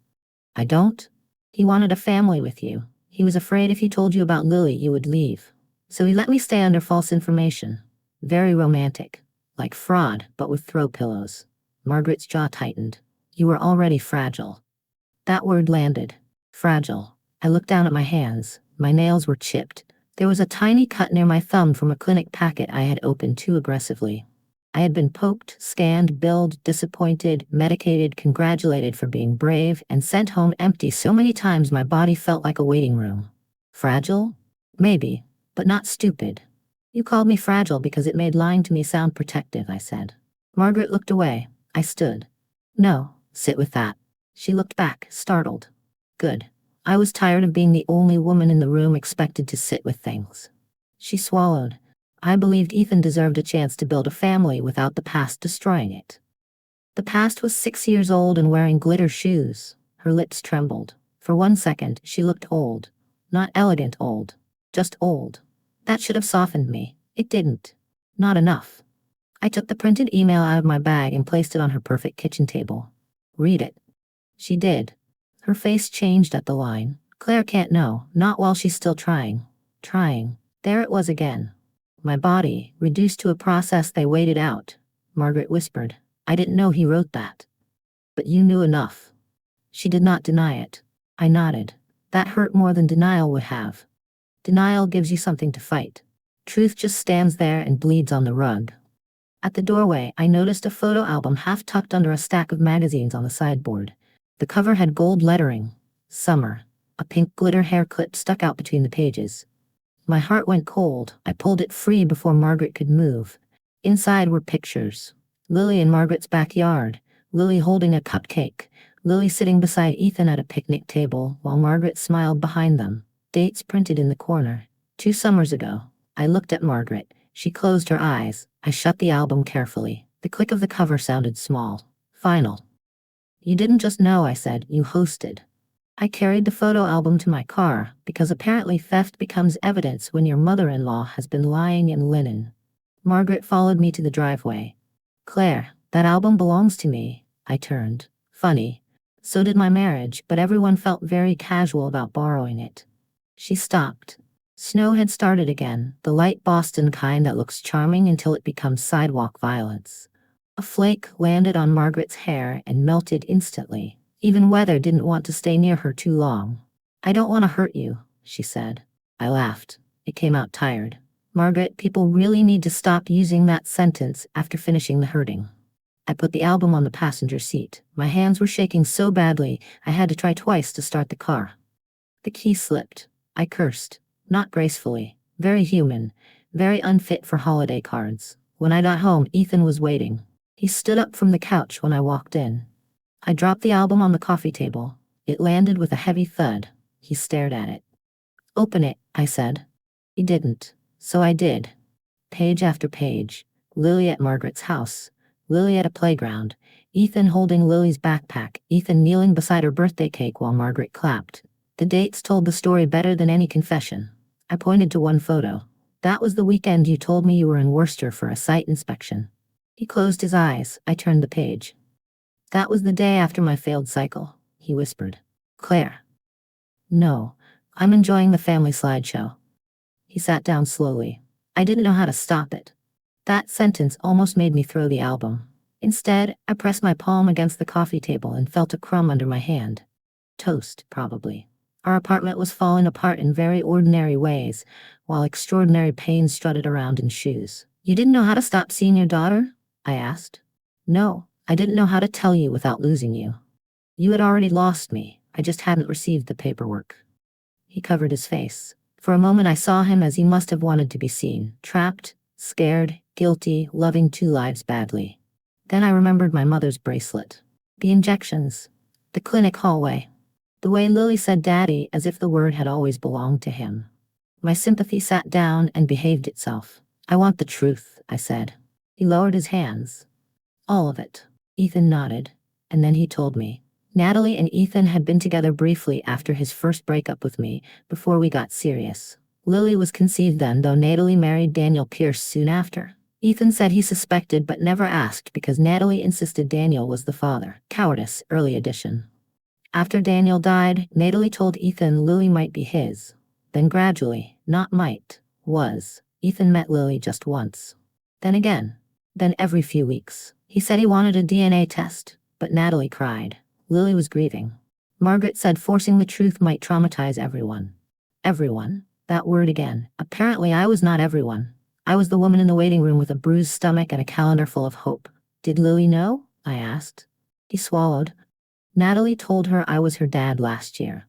I don't? He wanted a family with you. He was afraid if he told you about Lily, you would leave. So he let me stay under false information. Very romantic. Like fraud, but with throw pillows. Margaret's jaw tightened. You were already fragile. That word landed. Fragile. I looked down at my hands. My nails were chipped. There was a tiny cut near my thumb from a clinic packet I had opened too aggressively. I had been poked, scanned, billed, disappointed, medicated, congratulated for being brave, and sent home empty so many times my body felt like a waiting room. Fragile? Maybe, but not stupid. You called me fragile because it made lying to me sound protective, I said. Margaret looked away. I stood. No, sit with that. She looked back, startled. Good. I was tired of being the only woman in the room expected to sit with things. She swallowed. I believed Ethan deserved a chance to build a family without the past destroying it. The past was 6 years old and wearing glitter shoes. Her lips trembled. For 1 second, she looked old. Not elegant old. Just old. That should have softened me. It didn't. Not enough. I took the printed email out of my bag and placed it on her perfect kitchen table. Read it. She did. Her face changed at the line. Claire can't know, not while she's still trying. Trying. There it was again. My body, reduced to a process they waited out. Margaret whispered. I didn't know he wrote that. But you knew enough. She did not deny it. I nodded. That hurt more than denial would have. Denial gives you something to fight. Truth just stands there and bleeds on the rug. At the doorway, I noticed a photo album half tucked under a stack of magazines on the sideboard. The cover had gold lettering. Summer. A pink glitter hair clip stuck out between the pages. My heart went cold. I pulled it free before Margaret could move. Inside were pictures. Lily in Margaret's backyard. Lily holding a cupcake. Lily sitting beside Ethan at a picnic table while Margaret smiled behind them. Dates printed in the corner. 2 summers ago. I looked at Margaret. She closed her eyes. I shut the album carefully. The click of the cover sounded small. Final. You didn't just know, I said. You hosted. I carried the photo album to my car, because apparently theft becomes evidence when your mother-in-law has been lying in linen. Margaret followed me to the driveway. Claire, that album belongs to me. I turned. Funny. So did my marriage, but everyone felt very casual about borrowing it. She stopped. Snow had started again, the light Boston kind that looks charming until it becomes sidewalk violence. A flake landed on Margaret's hair and melted instantly. Even weather didn't want to stay near her too long. I don't want to hurt you, she said. I laughed. It came out tired. Margaret, people really need to stop using that sentence after finishing the hurting. I put the album on the passenger seat. My hands were shaking so badly, I had to try twice to start the car. The key slipped. I cursed. Not gracefully. Very human. Very unfit for holiday cards. When I got home, Ethan was waiting. He stood up from the couch when I walked in. I dropped the album on the coffee table. It landed with a heavy thud. He stared at it. Open it, I said. He didn't. So I did. Page after page. Lily at Margaret's house. Lily at a playground. Ethan holding Lily's backpack. Ethan kneeling beside her birthday cake while Margaret clapped. The dates told the story better than any confession. I pointed to one photo. That was the weekend you told me you were in Worcester for a site inspection. He closed his eyes. I turned the page. That was the day after my failed cycle, he whispered. Claire. No, I'm enjoying the family slideshow. He sat down slowly. I didn't know how to stop it. That sentence almost made me throw the album. Instead, I pressed my palm against the coffee table and felt a crumb under my hand. Toast, probably. Our apartment was falling apart in very ordinary ways, while extraordinary pain strutted around in shoes. You didn't know how to stop seeing your daughter? I asked. No, I didn't know how to tell you without losing you. You had already lost me, I just hadn't received the paperwork. He covered his face. For a moment I saw him as he must have wanted to be seen, trapped, scared, guilty, loving 2 lives badly. Then I remembered my mother's bracelet. The injections. The clinic hallway. The way Lily said daddy as if the word had always belonged to him. My sympathy sat down and behaved itself. I want the truth, I said. He lowered his hands. All of it. Ethan nodded. And then he told me. Natalie and Ethan had been together briefly after his first breakup with me, before we got serious. Lily was conceived then, though Natalie married Daniel Pierce soon after. Ethan said he suspected but never asked because Natalie insisted Daniel was the father. Cowardice, early edition. After Daniel died, Natalie told Ethan Lily might be his. Then gradually, not might, was. Ethan met Lily just once. Then again. Then every few weeks. He said he wanted a DNA test, but Natalie cried. Lily was grieving. Margaret said forcing the truth might traumatize everyone. Everyone. That word again. Apparently I was not everyone. I was the woman in the waiting room with a bruised stomach and a calendar full of hope. Did Lily know? I asked. He swallowed. Natalie told her I was her dad last year.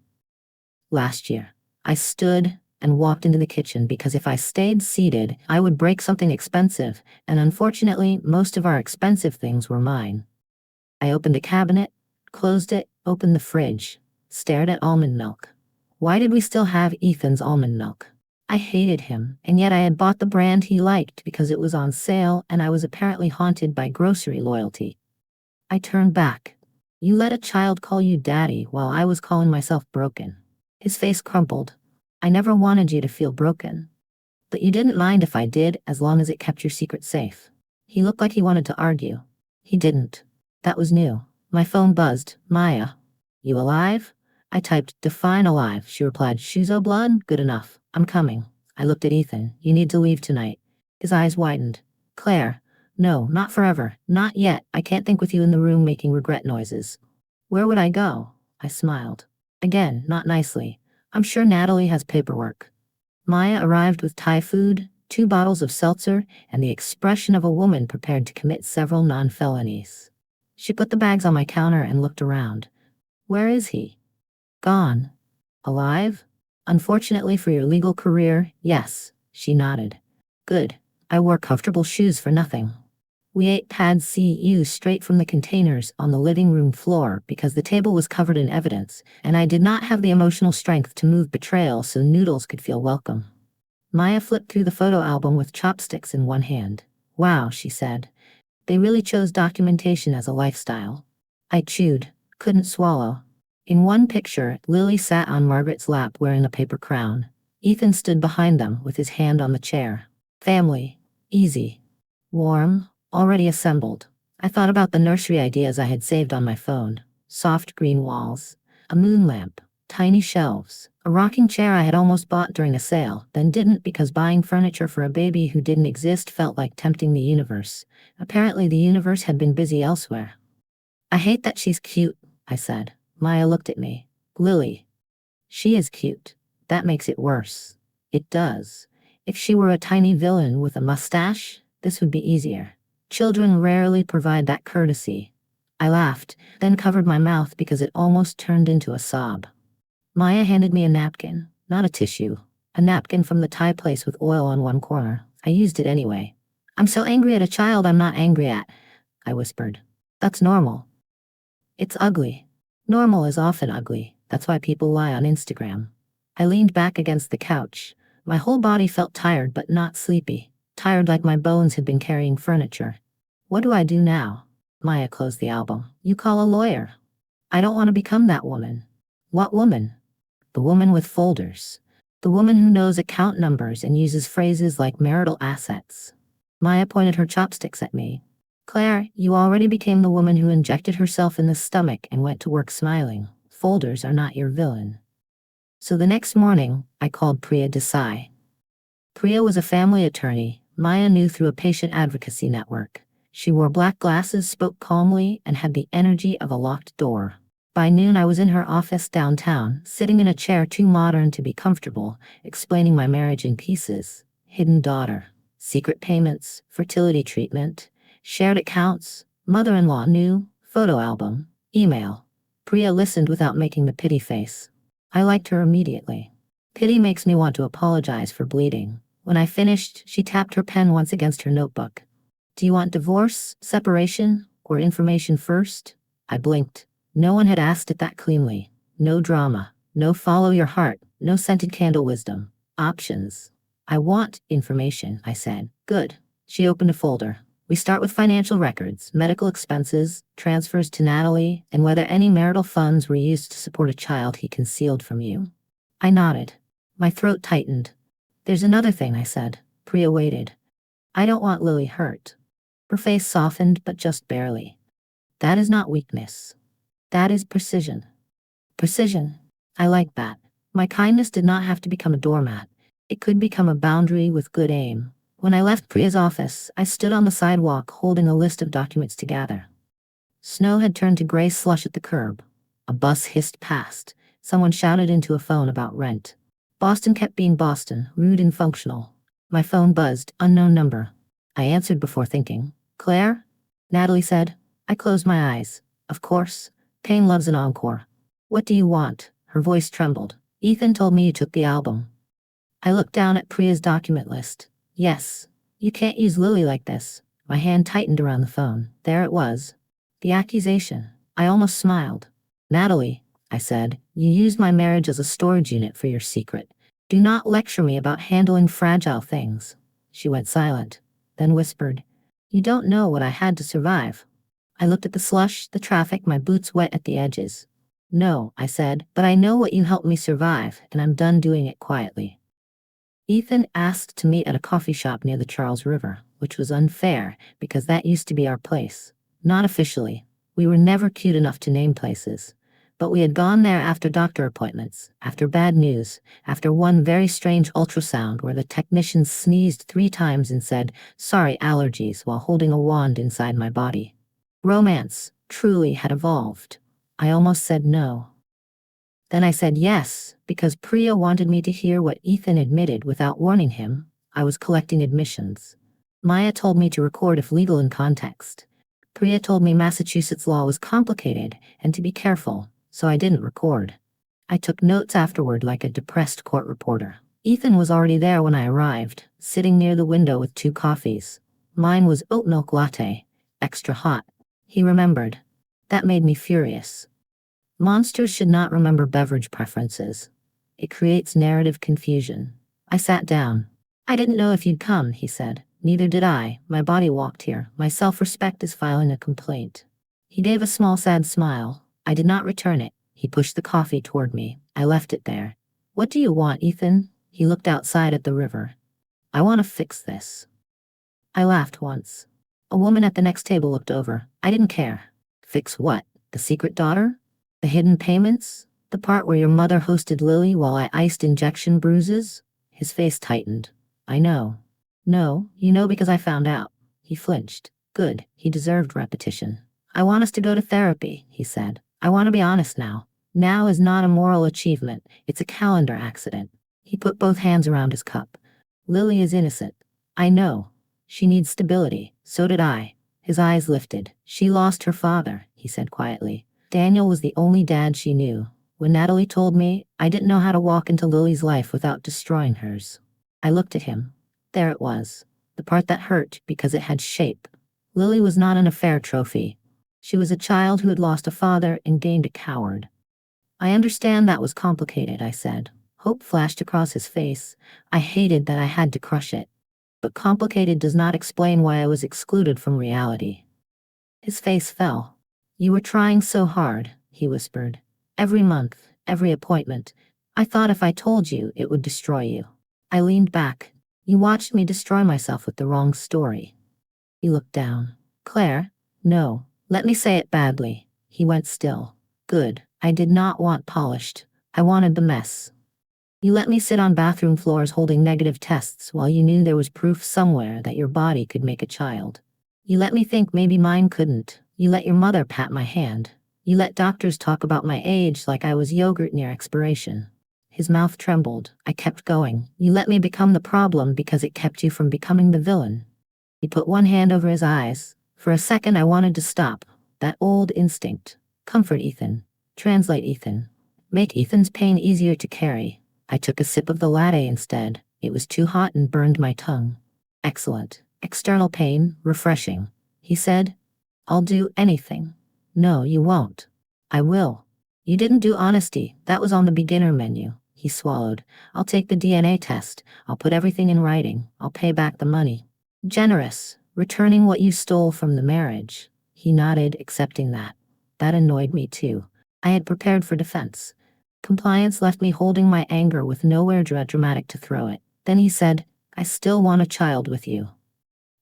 Last year. I stood and walked into the kitchen because if I stayed seated, I would break something expensive, and unfortunately, most of our expensive things were mine. I opened a cabinet, closed it, opened the fridge, stared at almond milk. Why did we still have Ethan's almond milk? I hated him, and yet I had bought the brand he liked because it was on sale and I was apparently haunted by grocery loyalty. I turned back. You let a child call you daddy while I was calling myself broken. His face crumpled. I never wanted you to feel broken. But you didn't mind if I did as long as it kept your secret safe. He looked like he wanted to argue. He didn't. That was new. My phone buzzed. Maya. You alive? I typed, define alive. She replied, Shuzo blood? Good enough. I'm coming. I looked at Ethan. You need to leave tonight. His eyes widened. Claire. No, not forever. Not yet. I can't think with you in the room making regret noises. Where would I go? I smiled. Again, not nicely. I'm sure Natalie has paperwork. Maya arrived with Thai food, 2 bottles of seltzer, and the expression of a woman prepared to commit several non-felonies. She put the bags on my counter and looked around. Where is he? Gone. Alive? Unfortunately for your legal career, yes, she nodded. Good. I wore comfortable shoes for nothing. We ate pad see ew straight from the containers on the living room floor because the table was covered in evidence, and I did not have the emotional strength to move Betrayal so Noodles could feel welcome. Maya flipped through the photo album with chopsticks in one hand. Wow, she said. They really chose documentation as a lifestyle. I chewed, couldn't swallow. In one picture, Lily sat on Margaret's lap wearing a paper crown. Ethan stood behind them with his hand on the chair. Family. Easy. Warm. Already assembled. I thought about the nursery ideas I had saved on my phone. Soft green walls. A moon lamp. Tiny shelves. A rocking chair I had almost bought during a sale, then didn't because buying furniture for a baby who didn't exist felt like tempting the universe. Apparently the universe had been busy elsewhere. I hate that she's cute, I said. Maya looked at me. Lily. She is cute. That makes it worse. It does. If she were a tiny villain with a mustache, this would be easier. Children rarely provide that courtesy. I laughed, then covered my mouth because it almost turned into a sob. Maya handed me a napkin, not a tissue. A napkin from the Thai place with oil on one corner. I used it anyway. I'm so angry at a child I'm not angry at, I whispered. That's normal. It's ugly. Normal is often ugly. That's why people lie on Instagram. I leaned back against the couch. My whole body felt tired but not sleepy. Tired like my bones had been carrying furniture. What do I do now? Maya closed the album. You call a lawyer. I don't want to become that woman. What woman? The woman with folders. The woman who knows account numbers and uses phrases like marital assets. Maya pointed her chopsticks at me. Claire, you already became the woman who injected herself in the stomach and went to work smiling. Folders are not your villain. So the next morning, I called Priya Desai. Priya was a family attorney Maya knew through a patient advocacy network. She wore black glasses, spoke calmly, and had the energy of a locked door. By noon I was in her office downtown, sitting in a chair too modern to be comfortable, explaining my marriage in pieces. Hidden daughter. Secret payments. Fertility treatment. Shared accounts. Mother-in-law knew. Photo album. Email. Priya listened without making the pity face. I liked her immediately. Pity makes me want to apologize for bleeding. When I finished, she tapped her pen once against her notebook. Do you want divorce, separation, or information first? I blinked. No one had asked it that cleanly. No drama. No follow your heart. No scented candle wisdom. Options. I want information, I said. Good. She opened a folder. We start with financial records, medical expenses, transfers to Natalie, and whether any marital funds were used to support a child he concealed from you. I nodded. My throat tightened. There's another thing, I said. Priya waited. I don't want Lily hurt. Her face softened, but just barely. That is not weakness. That is precision. Precision. I like that. My kindness did not have to become a doormat. It could become a boundary with good aim. When I left Priya's office, I stood on the sidewalk holding a list of documents to gather. Snow had turned to gray slush at the curb. A bus hissed past. Someone shouted into a phone about rent. Boston kept being Boston, rude and functional. My phone buzzed, unknown number. I answered before thinking. Claire? Natalie said. I closed my eyes. Of course. Pain loves an encore. What do you want? Her voice trembled. Ethan told me you took the album. I looked down at Priya's document list. Yes. You can't use Lily like this. My hand tightened around the phone. There it was. The accusation. I almost smiled. Natalie, I said, you used my marriage as a storage unit for your secret. Do not lecture me about handling fragile things. She went silent, then whispered, You don't know what I had to survive. I looked at the slush, the traffic, my boots wet at the edges. No, I said, but I know what you helped me survive, and I'm done doing it quietly. Ethan asked to meet at a coffee shop near the Charles River, which was unfair, because that used to be our place. Not officially. We were never cute enough to name places. But we had gone there after doctor appointments, after bad news, after one very strange ultrasound where the technician sneezed 3 times and said, Sorry, allergies, while holding a wand inside my body. Romance, truly, had evolved. I almost said no. Then I said yes, because Priya wanted me to hear what Ethan admitted without warning him. I was collecting admissions. Maya told me to record if legal in context. Priya told me Massachusetts law was complicated and to be careful, so I didn't record. I took notes afterward like a depressed court reporter. Ethan was already there when I arrived, sitting near the window with 2 coffees. Mine was oat milk latte, extra hot. He remembered. That made me furious. Monsters should not remember beverage preferences. It creates narrative confusion. I sat down. I didn't know if you'd come, he said. Neither did I. My body walked here. My self-respect is filing a complaint. He gave a small sad smile. I did not return it. He pushed the coffee toward me. I left it there. What do you want, Ethan? He looked outside at the river. I want to fix this. I laughed once. A woman at the next table looked over. I didn't care. Fix what? The secret daughter? The hidden payments? The part where your mother hosted Lily while I iced injection bruises? His face tightened. I know. No, you know because I found out. He flinched. Good, he deserved repetition. I want us to go to therapy, he said. I want to be honest now. Now is not a moral achievement, it's a calendar accident. He put both hands around his cup. Lily is innocent. I know. She needs stability. So did I. His eyes lifted. She lost her father, he said quietly. Daniel was the only dad she knew. When Natalie told me, I didn't know how to walk into Lily's life without destroying hers. I looked at him. There it was. The part that hurt because it had shape. Lily was not an affair trophy. She was a child who had lost a father and gained a coward. I understand that was complicated, I said. Hope flashed across his face. I hated that I had to crush it. But complicated does not explain why I was excluded from reality. His face fell. You were trying so hard, he whispered. Every month, every appointment. I thought if I told you, it would destroy you. I leaned back. You watched me destroy myself with the wrong story. He looked down. Claire? No. Let me say it badly. He went still. Good. I did not want polished. I wanted the mess. You let me sit on bathroom floors holding negative tests while you knew there was proof somewhere that your body could make a child. You let me think maybe mine couldn't. You let your mother pat my hand. You let doctors talk about my age like I was yogurt near expiration. His mouth trembled. I kept going. You let me become the problem because it kept you from becoming the villain. He put one hand over his eyes. For a second I wanted to stop. That old instinct. Comfort Ethan. Translate Ethan. Make Ethan's pain easier to carry. I took a sip of the latte instead. It was too hot and burned my tongue. Excellent. External pain, refreshing. He said, I'll do anything. No, you won't. I will. You didn't do honesty. That was on the beginner menu. He swallowed. I'll take the DNA test. I'll put everything in writing. I'll pay back the money. Generous. Returning what you stole from the marriage. He nodded, accepting that. That annoyed me too. I had prepared for defense. Compliance left me holding my anger with nowhere dramatic to throw it. Then he said, I still want a child with you.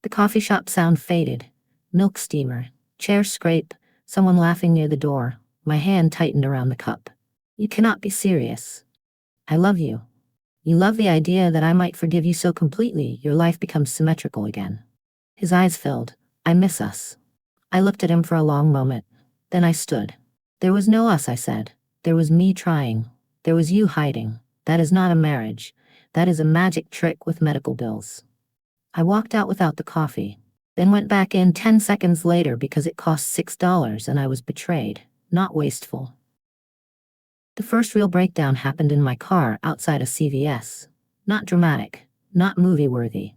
The coffee shop sound faded. Milk steamer. Chair scrape. Someone laughing near the door. My hand tightened around the cup. You cannot be serious. I love you. You love the idea that I might forgive you so completely your life becomes symmetrical again. His eyes filled. I miss us. I looked at him for a long moment. Then I stood. There was no us, I said. There was me trying. There was you hiding. That is not a marriage. That is a magic trick with medical bills. I walked out without the coffee, then went back in 10 seconds later because it cost $6 and I was betrayed, not wasteful. The first real breakdown happened in my car outside a CVS. Not dramatic, not movie-worthy.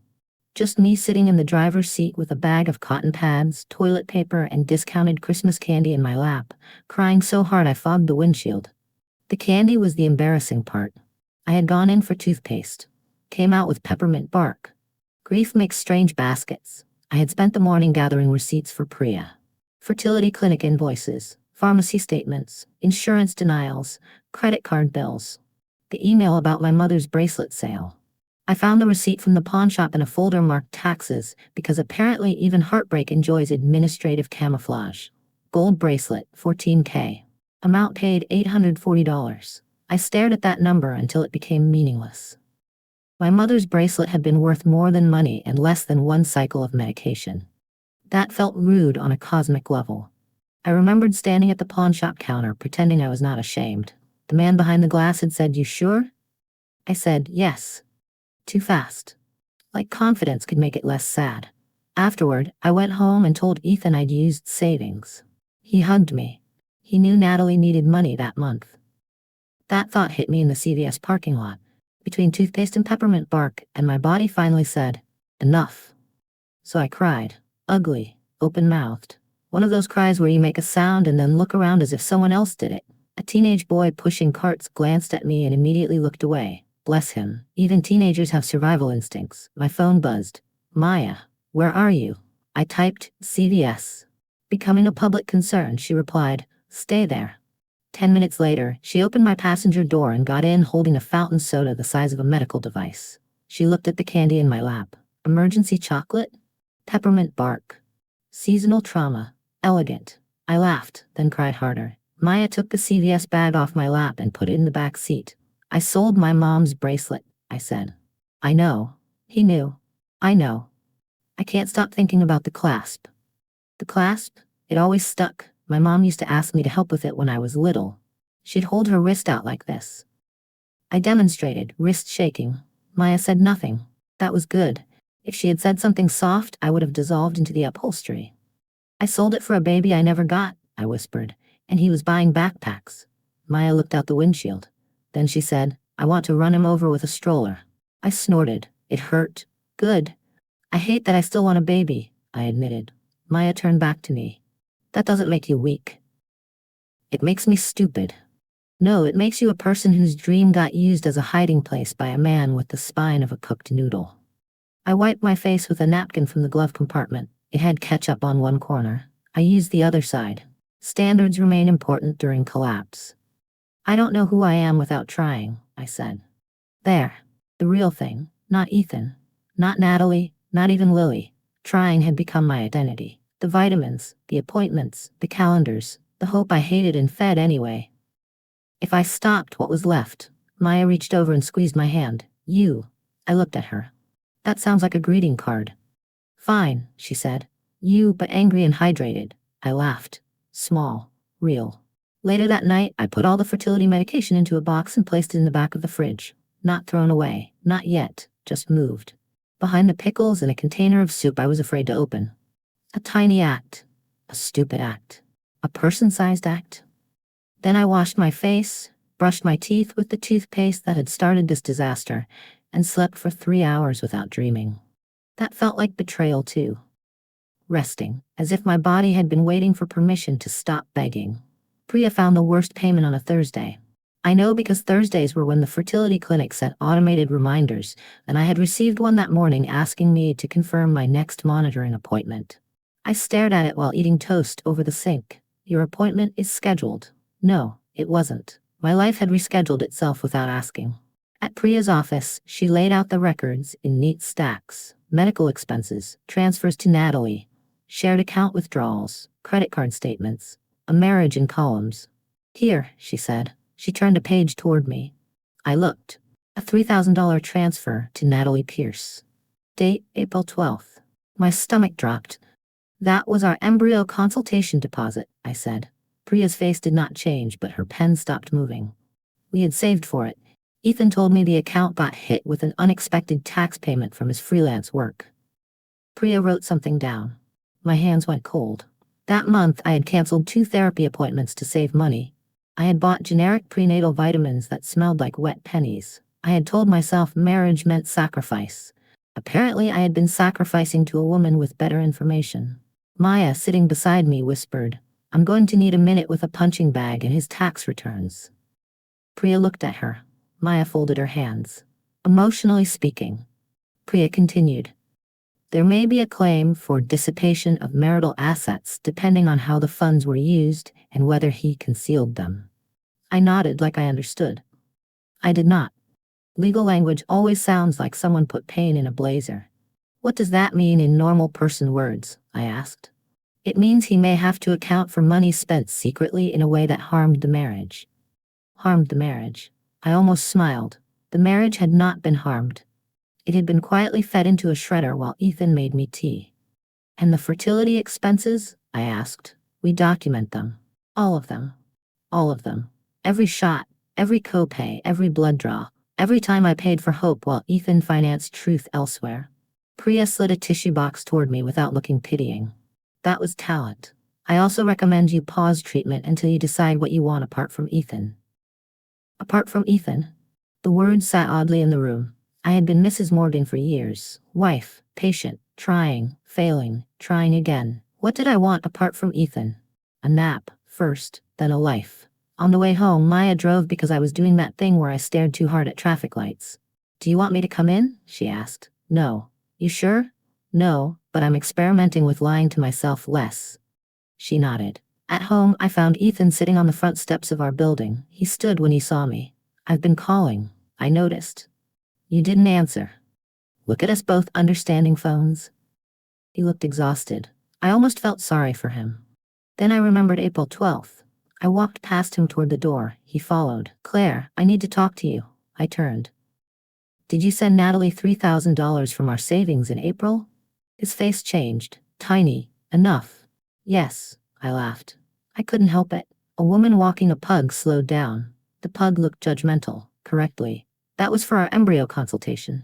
Just me sitting in the driver's seat with a bag of cotton pads, toilet paper, and discounted Christmas candy in my lap, crying so hard I fogged the windshield. The candy was the embarrassing part. I had gone in for toothpaste. Came out with peppermint bark. Grief makes strange baskets. I had spent the morning gathering receipts for Priya. Fertility clinic invoices, pharmacy statements, insurance denials, credit card bills. The email about my mother's bracelet sale. I found the receipt from the pawn shop in a folder marked taxes because apparently even heartbreak enjoys administrative camouflage. Gold bracelet, $14K. Amount paid $840. I stared at that number until it became meaningless. My mother's bracelet had been worth more than money and less than one cycle of medication. That felt rude on a cosmic level. I remembered standing at the pawn shop counter pretending I was not ashamed. The man behind the glass had said, "You sure?" I said, "Yes." Too fast. Like confidence could make it less sad. Afterward, I went home and told Ethan I'd used savings. He hugged me. He knew Natalie needed money that month. That thought hit me in the CVS parking lot, between toothpaste and peppermint bark, and my body finally said, enough. So I cried, ugly, open-mouthed. One of those cries where you make a sound and then look around as if someone else did it. A teenage boy pushing carts glanced at me and immediately looked away. Bless him. Even teenagers have survival instincts. My phone buzzed. Maya, where are you? I typed, CVS. Becoming a public concern, she replied, stay there. 10 minutes later, she opened my passenger door and got in holding a fountain soda the size of a medical device. She looked at the candy in my lap. Emergency chocolate? Peppermint bark. Seasonal trauma. Elegant. I laughed, then cried harder. Maya took the CVS bag off my lap and put it in the back seat. I sold my mom's bracelet, I said. I know. He knew. I know. I can't stop thinking about the clasp. The clasp? It always stuck. My mom used to ask me to help with it when I was little. She'd hold her wrist out like this. I demonstrated, wrist shaking. Maya said nothing. That was good. If she had said something soft, I would have dissolved into the upholstery. I sold it for a baby I never got, I whispered, and he was buying backpacks. Maya looked out the windshield. Then she said, I want to run him over with a stroller. I snorted. It hurt. Good. I hate that I still want a baby, I admitted. Maya turned back to me. That doesn't make you weak. It makes me stupid. No, it makes you a person whose dream got used as a hiding place by a man with the spine of a cooked noodle. I wiped my face with a napkin from the glove compartment. It had ketchup on one corner. I used the other side. Standards remain important during collapse. I don't know who I am without trying, I said. There. The real thing. Not Ethan. Not Natalie. Not even Lily. Trying had become my identity. The vitamins, the appointments, the calendars, the hope I hated and fed anyway. If I stopped, what was left? Maya reached over and squeezed my hand. You. I looked at her. That sounds like a greeting card. Fine, she said. You, but angry and hydrated. I laughed. Small. Real. Later that night, I put all the fertility medication into a box and placed it in the back of the fridge. Not thrown away. Not yet. Just moved. Behind the pickles and a container of soup I was afraid to open. A tiny act. A stupid act. A person-sized act. Then I washed my face, brushed my teeth with the toothpaste that had started this disaster, and slept for 3 hours without dreaming. That felt like betrayal too. Resting, as if my body had been waiting for permission to stop begging. Priya found the worst payment on a Thursday. I know because Thursdays were when the fertility clinic sent automated reminders, and I had received one that morning asking me to confirm my next monitoring appointment. I stared at it while eating toast over the sink. Your appointment is scheduled. No, it wasn't. My life had rescheduled itself without asking. At Priya's office, she laid out the records in neat stacks. Medical expenses, transfers to Natalie, shared account withdrawals, credit card statements, a marriage in columns. Here, she said. She turned a page toward me. I looked. A $3,000 transfer to Natalie Pierce. Date, April 12th. My stomach dropped. That was our embryo consultation deposit, I said. Priya's face did not change, but her pen stopped moving. We had saved for it. Ethan told me the account got hit with an unexpected tax payment from his freelance work. Priya wrote something down. My hands went cold. That month, I had canceled 2 therapy appointments to save money. I had bought generic prenatal vitamins that smelled like wet pennies. I had told myself marriage meant sacrifice. Apparently, I had been sacrificing to a woman with better information. Maya, sitting beside me, whispered, I'm going to need a minute with a punching bag and his tax returns. Priya looked at her. Maya folded her hands. Emotionally speaking. Priya continued. There may be a claim for dissipation of marital assets depending on how the funds were used and whether he concealed them. I nodded like I understood. I did not. Legal language always sounds like someone put pain in a blazer. What does that mean in normal person words? I asked. It means he may have to account for money spent secretly in a way that harmed the marriage. Harmed the marriage. I almost smiled. The marriage had not been harmed. It had been quietly fed into a shredder while Ethan made me tea. And the fertility expenses? I asked. We document them. All of them. All of them. Every shot, every copay, every blood draw, every time I paid for hope while Ethan financed truth elsewhere. Priya slid a tissue box toward me without looking pitying. That was talent. I also recommend you pause treatment until you decide what you want apart from Ethan. Apart from Ethan? The words sat oddly in the room. I had been Mrs. Morgan for years. Wife, patient, trying, failing, trying again. What did I want apart from Ethan? A nap, first, then a life. On the way home, Maya drove because I was doing that thing where I stared too hard at traffic lights. Do you want me to come in? She asked. No. You sure? No, but I'm experimenting with lying to myself less. She nodded. At home, I found Ethan sitting on the front steps of our building. He stood when he saw me. I've been calling. I noticed. You didn't answer. Look at us both understanding phones. He looked exhausted. I almost felt sorry for him. Then I remembered April 12th. I walked past him toward the door. He followed. Claire, I need to talk to you. I turned. Did you send Natalie $3,000 from our savings in April? His face changed. Tiny. Enough. Yes, I laughed. I couldn't help it. A woman walking a pug slowed down. The pug looked judgmental, correctly. That was for our embryo consultation.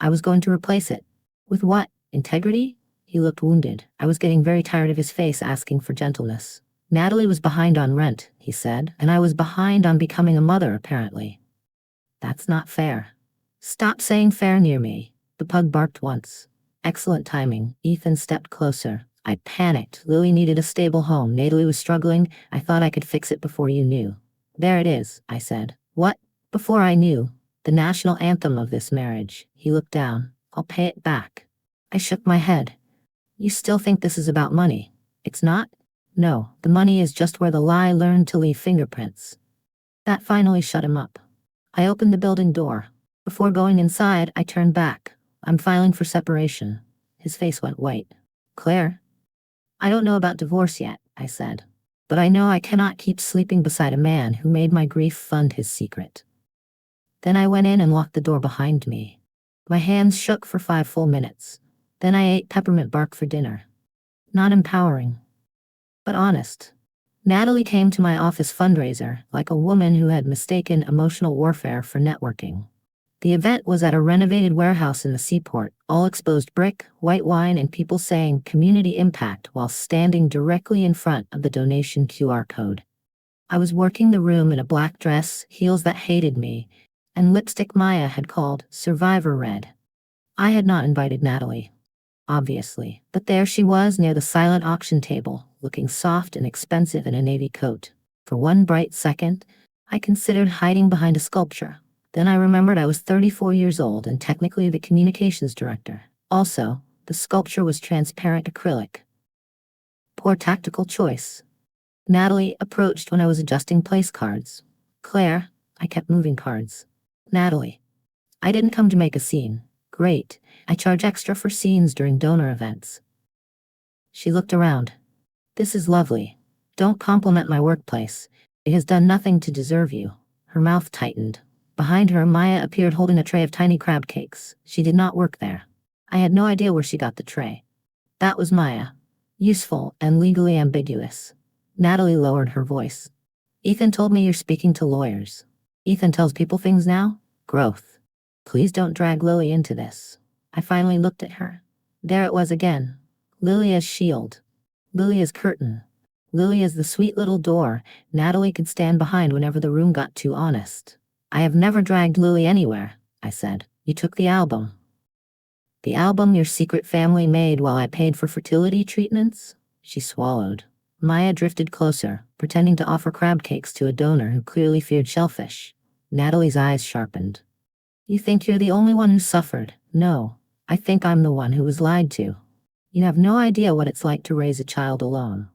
I was going to replace it. With what? Integrity? He looked wounded. I was getting very tired of his face asking for gentleness. Natalie was behind on rent, he said, and I was behind on becoming a mother, apparently. That's not fair. Stop saying fair near me. The pug barked once. Excellent timing. Ethan stepped closer. I panicked. Lily needed a stable home. Natalie was struggling. I thought I could fix it before you knew. There it is, I said. What? Before I knew. The national anthem of this marriage. He looked down. I'll pay it back. I shook my head. You still think this is about money? It's not? No, the money is just where the lie learned to leave fingerprints. That finally shut him up. I opened the building door. Before going inside, I turned back. I'm filing for separation. His face went white. Claire? I don't know about divorce yet, I said. But I know I cannot keep sleeping beside a man who made my grief fund his secret. Then I went in and locked the door behind me. My hands shook for 5 full minutes. Then I ate peppermint bark for dinner. Not empowering, but honest. Natalie came to my office fundraiser like a woman who had mistaken emotional warfare for networking. The event was at a renovated warehouse in the seaport, all exposed brick, white wine, and people saying community impact while standing directly in front of the donation QR code. I was working the room in a black dress, heels that hated me, and lipstick Maya had called Survivor Red. I had not invited Natalie, obviously, but there she was near the silent auction table, looking soft and expensive in a navy coat. For one bright second, I considered hiding behind a sculpture. Then I remembered I was 34 years old and technically the communications director. Also, the sculpture was transparent acrylic. Poor tactical choice. Natalie approached when I was adjusting place cards. Claire, I kept moving cards. Natalie. I didn't come to make a scene. Great. I charge extra for scenes during donor events. She looked around. This is lovely. Don't compliment my workplace. It has done nothing to deserve you. Her mouth tightened. Behind her, Maya appeared holding a tray of tiny crab cakes. She did not work there. I had no idea where she got the tray. That was Maya. Useful and legally ambiguous. Natalie lowered her voice. Ethan told me you're speaking to lawyers. Ethan tells people things now? Growth. Please don't drag Lily into this. I finally looked at her. There it was again. Lily as shield. Lily as curtain. Lily as the sweet little door Natalie could stand behind whenever the room got too honest. I have never dragged Lily anywhere, I said. You took the album. The album your secret family made while I paid for fertility treatments? She swallowed. Maya drifted closer, pretending to offer crab cakes to a donor who clearly feared shellfish. Natalie's eyes sharpened. You think you're the only one who suffered? No, I think I'm the one who was lied to. You have no idea what it's like to raise a child alone.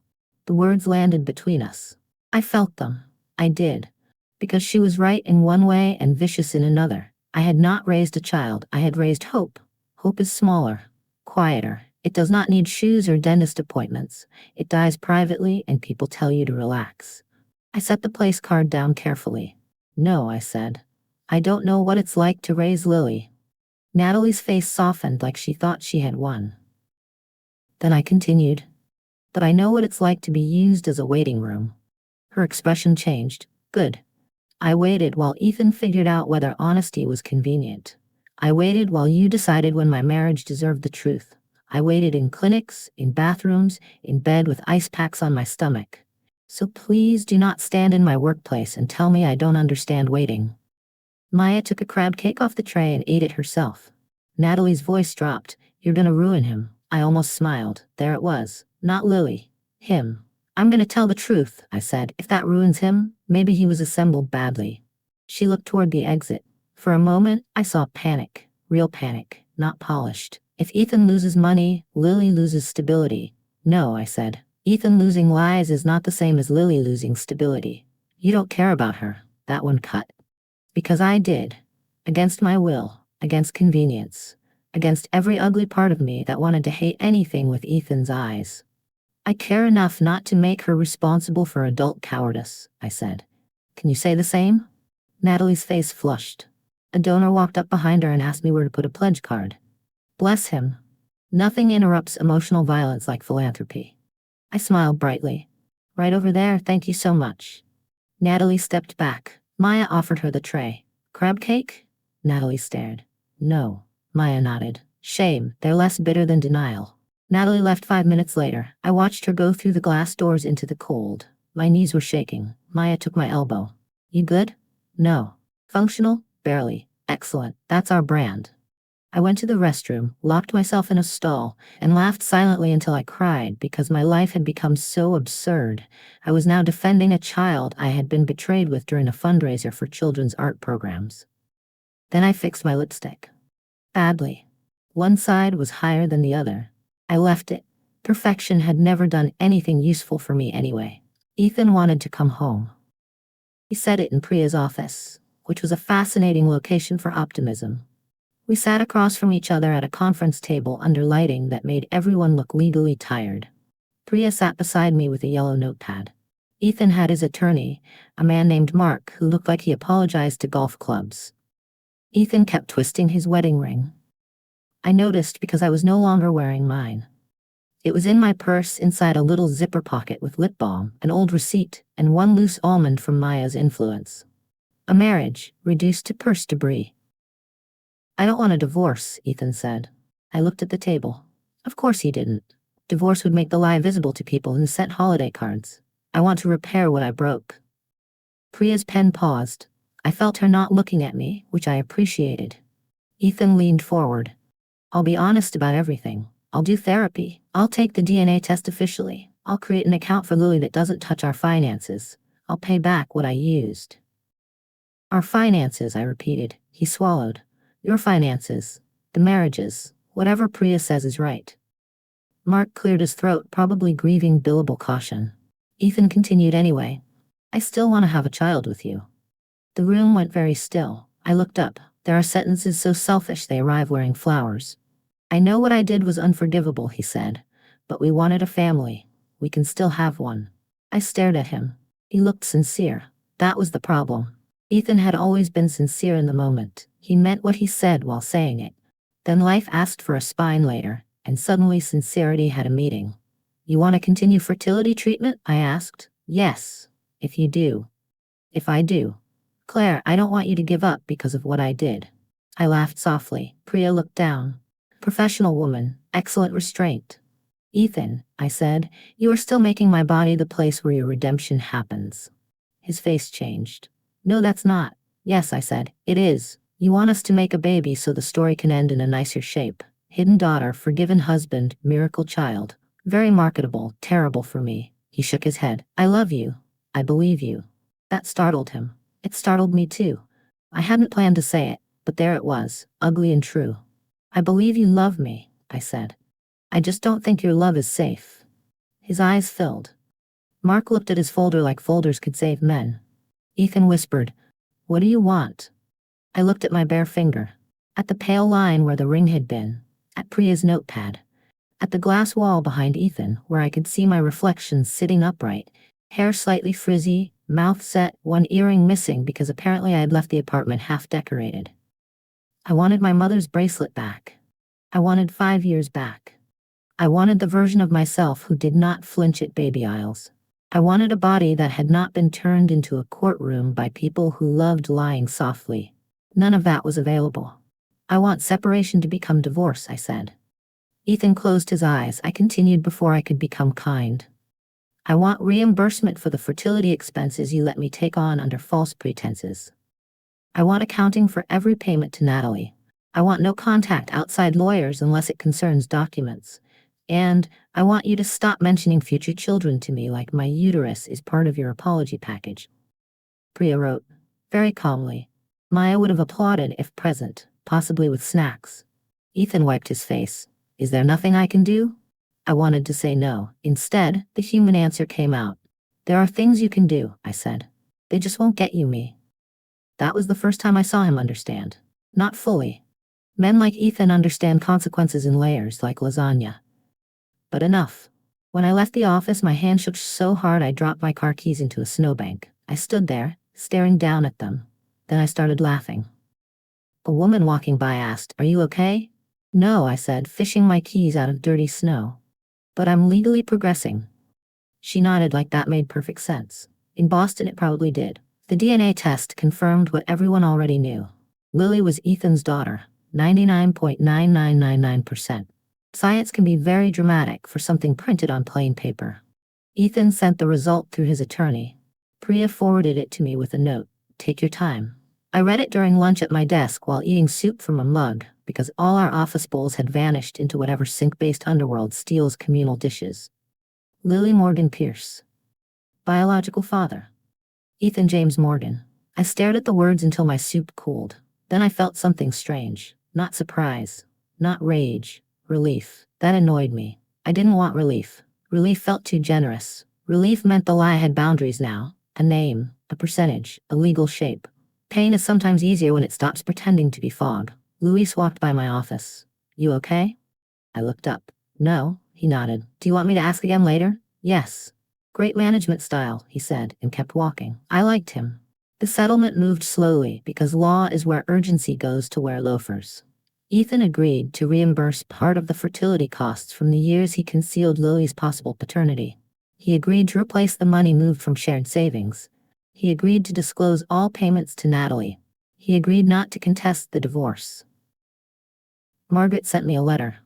The words landed between us. I felt them. I did. Because she was right in one way and vicious in another. I had not raised a child, I had raised hope. Hope is smaller, quieter. It does not need shoes or dentist appointments. It dies privately and people tell you to relax. I set the place card down carefully. No, I said. I don't know what it's like to raise Lily. Natalie's face softened like she thought she had won. Then I continued. But I know what it's like to be used as a waiting room. Her expression changed. Good. I waited while Ethan figured out whether honesty was convenient. I waited while you decided when my marriage deserved the truth. I waited in clinics, in bathrooms, in bed with ice packs on my stomach. So please do not stand in my workplace and tell me I don't understand waiting. Maya took a crab cake off the tray and ate it herself. Natalie's voice dropped. You're gonna ruin him. I almost smiled. There it was. Not Lily. Him. I'm gonna tell the truth, I said. If that ruins him, maybe he was assembled badly. She looked toward the exit. For a moment, I saw panic. Real panic. Not polished. If Ethan loses money, Lily loses stability. No, I said. Ethan losing lies is not the same as Lily losing stability. You don't care about her. That one cut. Because I did. Against my will. Against convenience. Against every ugly part of me that wanted to hate anything with Ethan's eyes. I care enough not to make her responsible for adult cowardice, I said. Can you say the same? Natalie's face flushed. A donor walked up behind her and asked me where to put a pledge card. Bless him. Nothing interrupts emotional violence like philanthropy. I smiled brightly. Right over there, thank you so much. Natalie stepped back. Maya offered her the tray. Crab cake? Natalie stared. No. Maya nodded. Shame, they're less bitter than denial. Natalie left 5 minutes later. I watched her go through the glass doors into the cold. My knees were shaking. Maya took my elbow. You good? No. Functional? Barely. Excellent. That's our brand. I went to the restroom, locked myself in a stall, and laughed silently until I cried because my life had become so absurd. I was now defending a child I had been betrayed with during a fundraiser for children's art programs. Then I fixed my lipstick. Badly. One side was higher than the other. I left it. Perfection had never done anything useful for me anyway. Ethan wanted to come home. He said it in Priya's office, which was a fascinating location for optimism. We sat across from each other at a conference table under lighting that made everyone look legally tired. Priya sat beside me with a yellow notepad. Ethan had his attorney, a man named Mark, who looked like he apologized to golf clubs. Ethan kept twisting his wedding ring. I noticed because I was no longer wearing mine. It was in my purse inside a little zipper pocket with lip balm, an old receipt, and one loose almond from Maya's influence. A marriage, reduced to purse debris. I don't want a divorce, Ethan said. I looked at the table. Of course he didn't. Divorce would make the lie visible to people who sent holiday cards. I want to repair what I broke. Priya's pen paused. I felt her not looking at me, which I appreciated. Ethan leaned forward. I'll be honest about everything. I'll do therapy. I'll take the DNA test officially. I'll create an account for Lily that doesn't touch our finances. I'll pay back what I used. Our finances, I repeated. He swallowed. Your finances. The marriages. Whatever Priya says is right. Mark cleared his throat, probably grieving billable caution. Ethan continued anyway. I still want to have a child with you. The room went very still. I looked up. There are sentences so selfish they arrive wearing flowers. I know what I did was unforgivable, he said. But we wanted a family. We can still have one. I stared at him. He looked sincere. That was the problem. Ethan had always been sincere in the moment. He meant what he said while saying it. Then life asked for a spine later, and suddenly sincerity had a meeting. You want to continue fertility treatment? I asked. Yes. If you do. If I do. Claire, I don't want you to give up because of what I did. I laughed softly. Priya looked down. Professional woman, excellent restraint. Ethan, I said, you are still making my body the place where your redemption happens. His face changed. No, that's not. Yes, I said, it is. You want us to make a baby so the story can end in a nicer shape. Hidden daughter, forgiven husband, miracle child. Very marketable, terrible for me. He shook his head. I love you. I believe you. That startled him. It startled me too. I hadn't planned to say it, but there it was, ugly and true. I believe you love me, I said. I just don't think your love is safe. His eyes filled. Mark looked at his folder like folders could save men. Ethan whispered, What do you want? I looked at my bare finger. At the pale line where the ring had been. At Priya's notepad. At the glass wall behind Ethan where I could see my reflection sitting upright. Hair slightly frizzy, mouth set, one earring missing because apparently I had left the apartment half decorated. I wanted my mother's bracelet back. I wanted 5 years back. I wanted the version of myself who did not flinch at baby aisles. I wanted a body that had not been turned into a courtroom by people who loved lying softly. None of that was available. I want separation to become divorce, I said. Ethan closed his eyes. I continued before I could become kind. I want reimbursement for the fertility expenses you let me take on under false pretenses. I want accounting for every payment to Natalie. I want no contact outside lawyers unless it concerns documents. And I want you to stop mentioning future children to me like my uterus is part of your apology package. Priya wrote, very calmly. Maya would have applauded if present, possibly with snacks. Ethan wiped his face. Is there nothing I can do? I wanted to say no. Instead, the human answer came out. There are things you can do, I said. They just won't get you me. That was the first time I saw him understand. Not fully. Men like Ethan understand consequences in layers like lasagna. But enough. When I left the office, my hand shook so hard I dropped my car keys into a snowbank. I stood there, staring down at them. Then I started laughing. A woman walking by asked, "Are you okay?" "No," I said, fishing my keys out of dirty snow. "But I'm legally progressing." She nodded like that made perfect sense. In Boston it probably did. The DNA test confirmed what everyone already knew. Lily was Ethan's daughter, 99.9999%. Science can be very dramatic for something printed on plain paper. Ethan sent the result through his attorney. Priya forwarded it to me with a note, "Take your time." I read it during lunch at my desk while eating soup from a mug, because all our office bowls had vanished into whatever sink-based underworld steals communal dishes. Lily Morgan Pierce. Biological father. Ethan James Morgan. I stared at the words until my soup cooled. Then I felt something strange. Not surprise. Not rage. Relief. That annoyed me. I didn't want relief. Relief felt too generous. Relief meant the lie had boundaries now. A name. A percentage. A legal shape. Pain is sometimes easier when it stops pretending to be fog. Luis walked by my office. "You okay?" I looked up. "No," he nodded. "Do you want me to ask again later?" "Yes." "Great management style," he said, and kept walking. I liked him. The settlement moved slowly because law is where urgency goes to wear loafers. Ethan agreed to reimburse part of the fertility costs from the years he concealed Lily's possible paternity. He agreed to replace the money moved from shared savings. He agreed to disclose all payments to Natalie. He agreed not to contest the divorce. Margaret sent me a letter.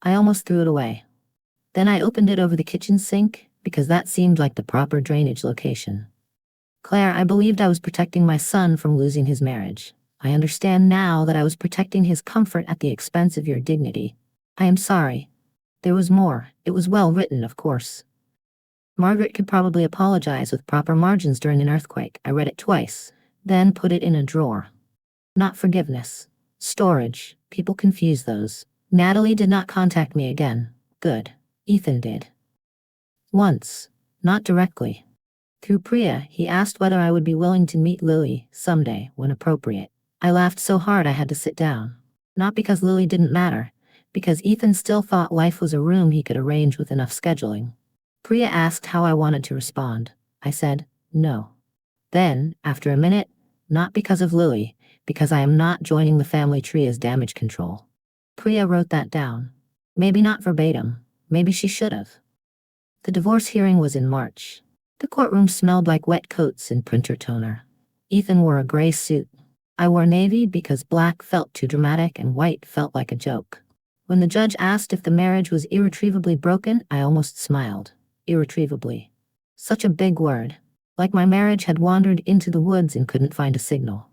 I almost threw it away. Then I opened it over the kitchen sink, because that seemed like the proper drainage location. "Claire, I believed I was protecting my son from losing his marriage. I understand now that I was protecting his comfort at the expense of your dignity. I am sorry. There was more. It was well written, of course." Margaret could probably apologize with proper margins during an earthquake. I read it twice, then put it in a drawer. Not forgiveness. Storage. People confuse those. Natalie did not contact me again. Good. Ethan did. Once. Not directly. Through Priya, he asked whether I would be willing to meet Lily someday, when appropriate. I laughed so hard I had to sit down. Not because Lily didn't matter, because Ethan still thought life was a room he could arrange with enough scheduling. Priya asked how I wanted to respond. I said, no. Then, after a minute, not because of Lily, because I am not joining the family tree as damage control. Priya wrote that down. Maybe not verbatim. Maybe she should have. The divorce hearing was in March. The courtroom smelled like wet coats and printer toner. Ethan wore a gray suit. I wore navy because black felt too dramatic and white felt like a joke. When the judge asked if the marriage was irretrievably broken, I almost smiled. Irretrievably. Such a big word. Like my marriage had wandered into the woods and couldn't find a signal.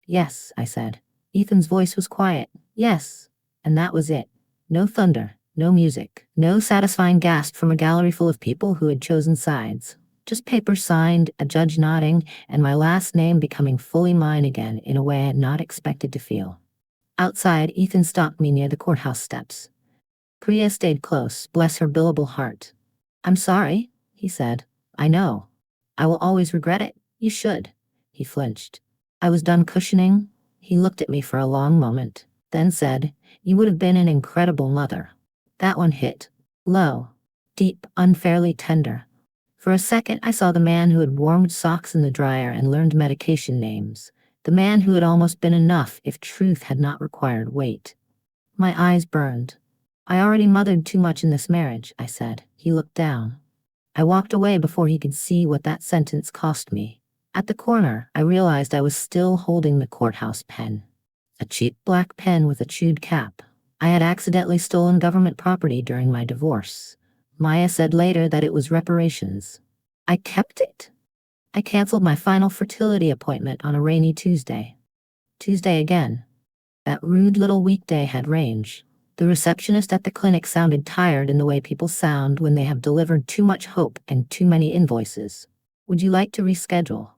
Yes, I said. Ethan's voice was quiet. Yes. And that was it. No thunder, no music, no satisfying gasp from a gallery full of people who had chosen sides. Just paper signed, a judge nodding, and my last name becoming fully mine again in a way I had not expected to feel. Outside, Ethan stopped me near the courthouse steps. Priya stayed close, bless her billable heart. I'm sorry, he said. I know. I will always regret it. You should. He flinched. I was done cushioning. He looked at me for a long moment, then said, You would have been an incredible mother. That one hit. Low. Deep, unfairly tender. For a second I saw the man who had warmed socks in the dryer and learned medication names. The man who had almost been enough if truth had not required weight. My eyes burned. I already mothered too much in this marriage, I said. He looked down. I walked away before he could see what that sentence cost me. At the corner, I realized I was still holding the courthouse pen. A cheap black pen with a chewed cap. I had accidentally stolen government property during my divorce. Maya said later that it was reparations. I kept it. I canceled my final fertility appointment on a rainy Tuesday. Tuesday again. That rude little weekday had range. The receptionist at the clinic sounded tired in the way people sound when they have delivered too much hope and too many invoices. Would you like to reschedule?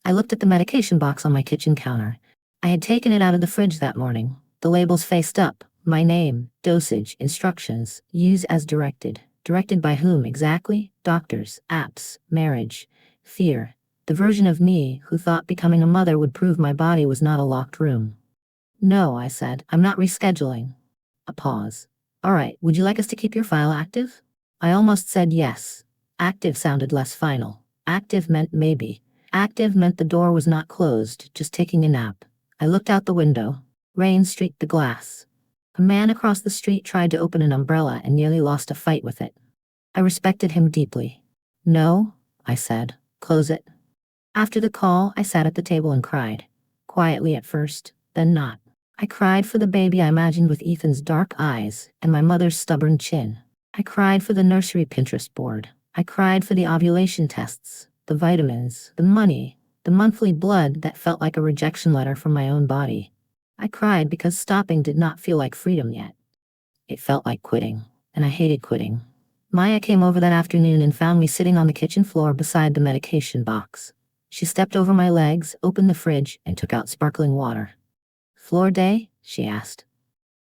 I looked at the medication box on my kitchen counter. I had taken it out of the fridge that morning. The labels faced up. My name, dosage, instructions, use as directed. Directed by whom exactly? Doctors, apps, marriage, fear. The version of me who thought becoming a mother would prove my body was not a locked room. No, I said, I'm not rescheduling. A pause. All right, would you like us to keep your file active? I almost said yes. Active sounded less final. Active meant maybe. Active meant the door was not closed, just taking a nap. I looked out the window. Rain streaked the glass. A man across the street tried to open an umbrella and nearly lost a fight with it. I respected him deeply. No, I said. Close it. After the call, I sat at the table and cried. Quietly at first, then not. I cried for the baby I imagined with Ethan's dark eyes and my mother's stubborn chin. I cried for the nursery Pinterest board. I cried for the ovulation tests, the vitamins, the money, the monthly blood that felt like a rejection letter from my own body. I cried because stopping did not feel like freedom yet. It felt like quitting, and I hated quitting. Maya came over that afternoon and found me sitting on the kitchen floor beside the medication box. She stepped over my legs, opened the fridge, and took out sparkling water. Floor day? She asked.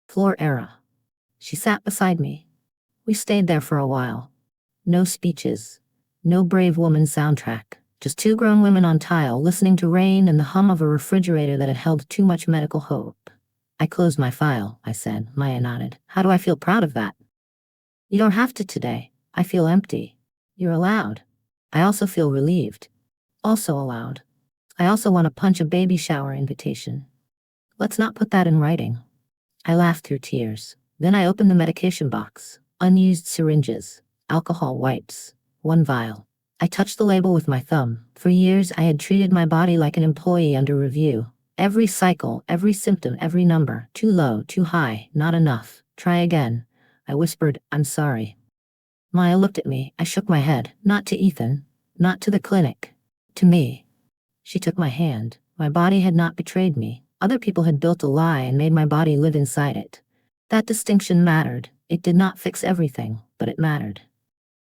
Floor era. She sat beside me. We stayed there for a while. No speeches. No brave woman soundtrack. Just two grown women on tile listening to rain and the hum of a refrigerator that had held too much medical hope. I closed my file, I said. Maya nodded. How do I feel proud of that? You don't have to today. I feel empty. You're allowed. I also feel relieved. Also allowed. I also want to punch a baby shower invitation. Let's not put that in writing. I laughed through tears. Then I opened the medication box. Unused syringes. Alcohol wipes. One vial. I touched the label with my thumb. For years I had treated my body like an employee under review. Every cycle, every symptom, every number. Too low, too high, not enough. Try again. I whispered, I'm sorry. Maya looked at me. I shook my head. Not to Ethan. Not to the clinic. To me. She took my hand. My body had not betrayed me. Other people had built a lie and made my body live inside it. That distinction mattered. It did not fix everything, but it mattered.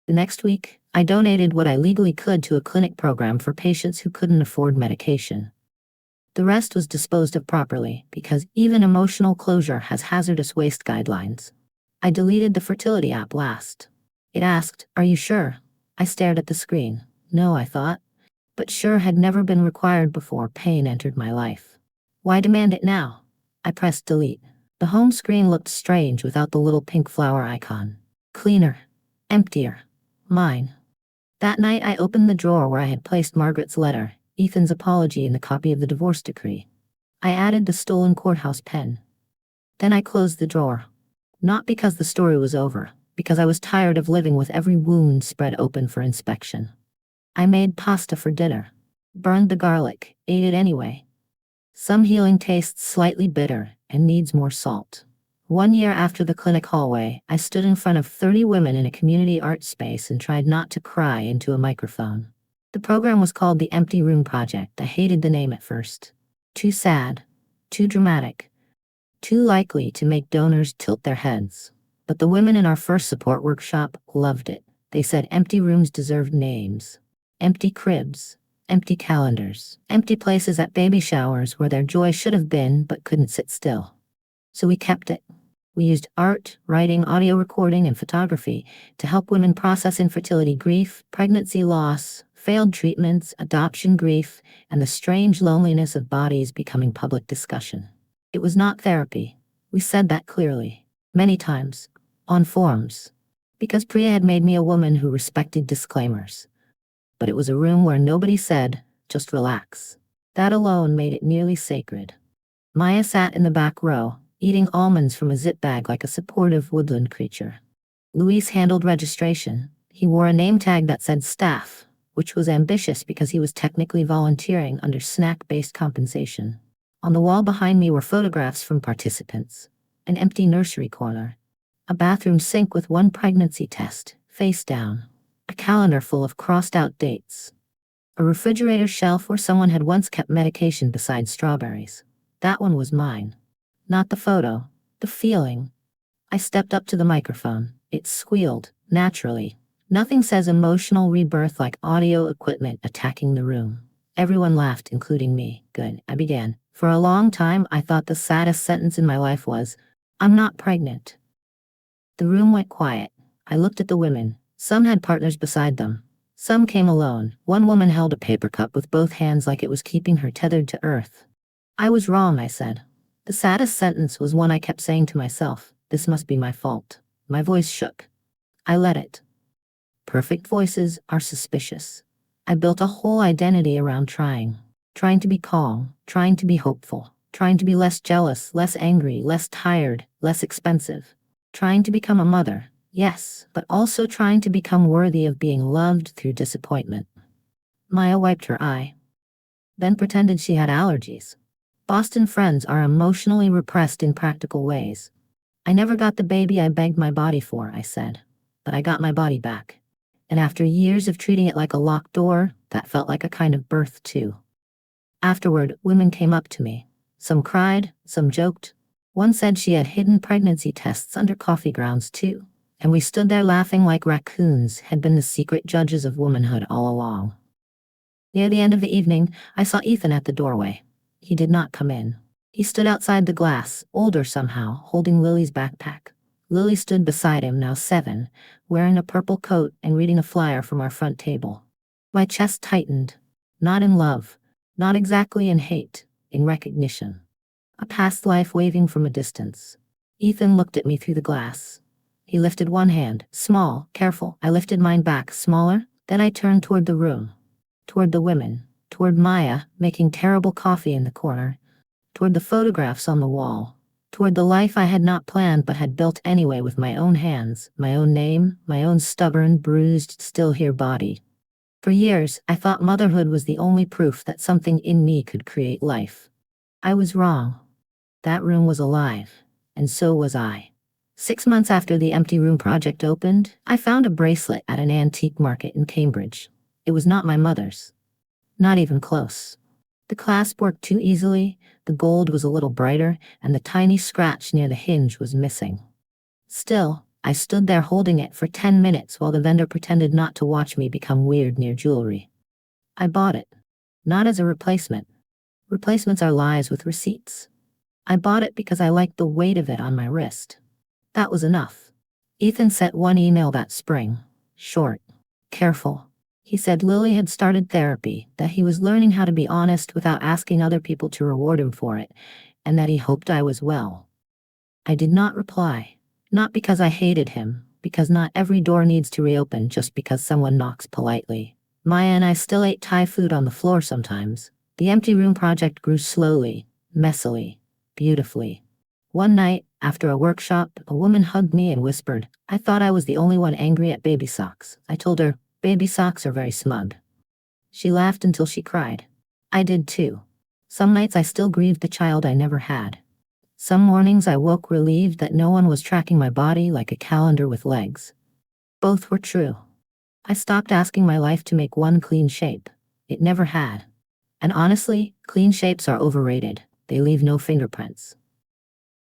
The next week, I donated what I legally could to a clinic program for patients who couldn't afford medication. The rest was disposed of properly, because even emotional closure has hazardous waste guidelines. I deleted the Fertility app last. It asked, "Are you sure?" I stared at the screen. No, I thought. But sure had never been required before pain entered my life. Why demand it now? I pressed delete. The home screen looked strange without the little pink flower icon. Cleaner. Emptier. Mine. That night I opened the drawer where I had placed Margaret's letter, Ethan's apology, and the copy of the divorce decree. I added the stolen courthouse pen. Then I closed the drawer. Not because the story was over, because I was tired of living with every wound spread open for inspection. I made pasta for dinner. Burned the garlic, ate it anyway. Some healing tastes slightly bitter and needs more salt. 1 year after the clinic hallway, I stood in front of 30 women in a community art space and tried not to cry into a microphone. The program was called the Empty Room Project. I hated the name at first. Too sad. Too dramatic. Too likely to make donors tilt their heads. But the women in our first support workshop loved it. They said empty rooms deserved names. Empty cribs. Empty calendars. Empty places at baby showers where their joy should have been but couldn't sit still. So we kept it. We used art, writing, audio recording, and photography to help women process infertility grief, pregnancy loss, failed treatments, adoption grief, and the strange loneliness of bodies becoming public discussion. It was not therapy. We said that clearly. Many times. On forums. Because Priya had made me a woman who respected disclaimers. But it was a room where nobody said, just relax. That alone made it nearly sacred. Maya sat in the back row, eating almonds from a zip bag like a supportive woodland creature. Luis handled registration. He wore a name tag that said staff, which was ambitious because he was technically volunteering under snack-based compensation. On the wall behind me were photographs from participants. An empty nursery corner. A bathroom sink with one pregnancy test, face down. A calendar full of crossed-out dates. A refrigerator shelf where someone had once kept medication beside strawberries. That one was mine. Not the photo, the feeling. I stepped up to the microphone. It squealed, naturally. Nothing says emotional rebirth like audio equipment attacking the room. Everyone laughed, including me. Good, I began. For a long time, I thought the saddest sentence in my life was, "I'm not pregnant." The room went quiet. I looked at the women. Some had partners beside them. Some came alone. One woman held a paper cup with both hands like it was keeping her tethered to earth. I was wrong, I said. The saddest sentence was one I kept saying to myself. This must be my fault. My voice shook. I let it. Perfect voices are suspicious. I built a whole identity around trying. Trying to be calm, trying to be hopeful, trying to be less jealous, less angry, less tired, less expensive. Trying to become a mother, yes, but also trying to become worthy of being loved through disappointment. Maya wiped her eye. Then pretended she had allergies. Boston friends are emotionally repressed in practical ways. I never got the baby I begged my body for, I said. But I got my body back. And after years of treating it like a locked door, that felt like a kind of birth too. Afterward, women came up to me. Some cried, some joked. One said she had hidden pregnancy tests under coffee grounds too. And we stood there laughing like raccoons had been the secret judges of womanhood all along. Near the end of the evening, I saw Ethan at the doorway. He did not come in. He stood outside the glass, older somehow, holding Lily's backpack. Lily stood beside him, now 7, wearing a purple coat and reading a flyer from our front table. My chest tightened. Not in love. Not exactly in hate. In recognition. A past life waving from a distance. Ethan looked at me through the glass. He lifted one hand, small, careful. I lifted mine back, smaller. Then I turned toward the room. Toward the women. Toward Maya, making terrible coffee in the corner. Toward the photographs on the wall. Toward the life I had not planned but had built anyway with my own hands, my own name, my own stubborn, bruised, still here body. For years, I thought motherhood was the only proof that something in me could create life. I was wrong. That room was alive, and so was I. 6 months after the Empty Room project opened, I found a bracelet at an antique market in Cambridge. It was not my mother's. Not even close. The clasp worked too easily, the gold was a little brighter, and the tiny scratch near the hinge was missing. Still, I stood there holding it for 10 minutes while the vendor pretended not to watch me become weird near jewelry. I bought it. Not as a replacement. Replacements are lies with receipts. I bought it because I liked the weight of it on my wrist. That was enough. Ethan sent one email that spring. Short. Careful. He said Lily had started therapy, that he was learning how to be honest without asking other people to reward him for it, and that he hoped I was well. I did not reply. Not because I hated him, because not every door needs to reopen just because someone knocks politely. Maya and I still ate Thai food on the floor sometimes. The Empty Room project grew slowly, messily, beautifully. One night, after a workshop, a woman hugged me and whispered, I thought I was the only one angry at baby socks. I told her, baby socks are very smug. She laughed until she cried. I did too. Some nights I still grieved the child I never had. Some mornings I woke relieved that no one was tracking my body like a calendar with legs. Both were true. I stopped asking my life to make one clean shape. It never had. And honestly, clean shapes are overrated. They leave no fingerprints.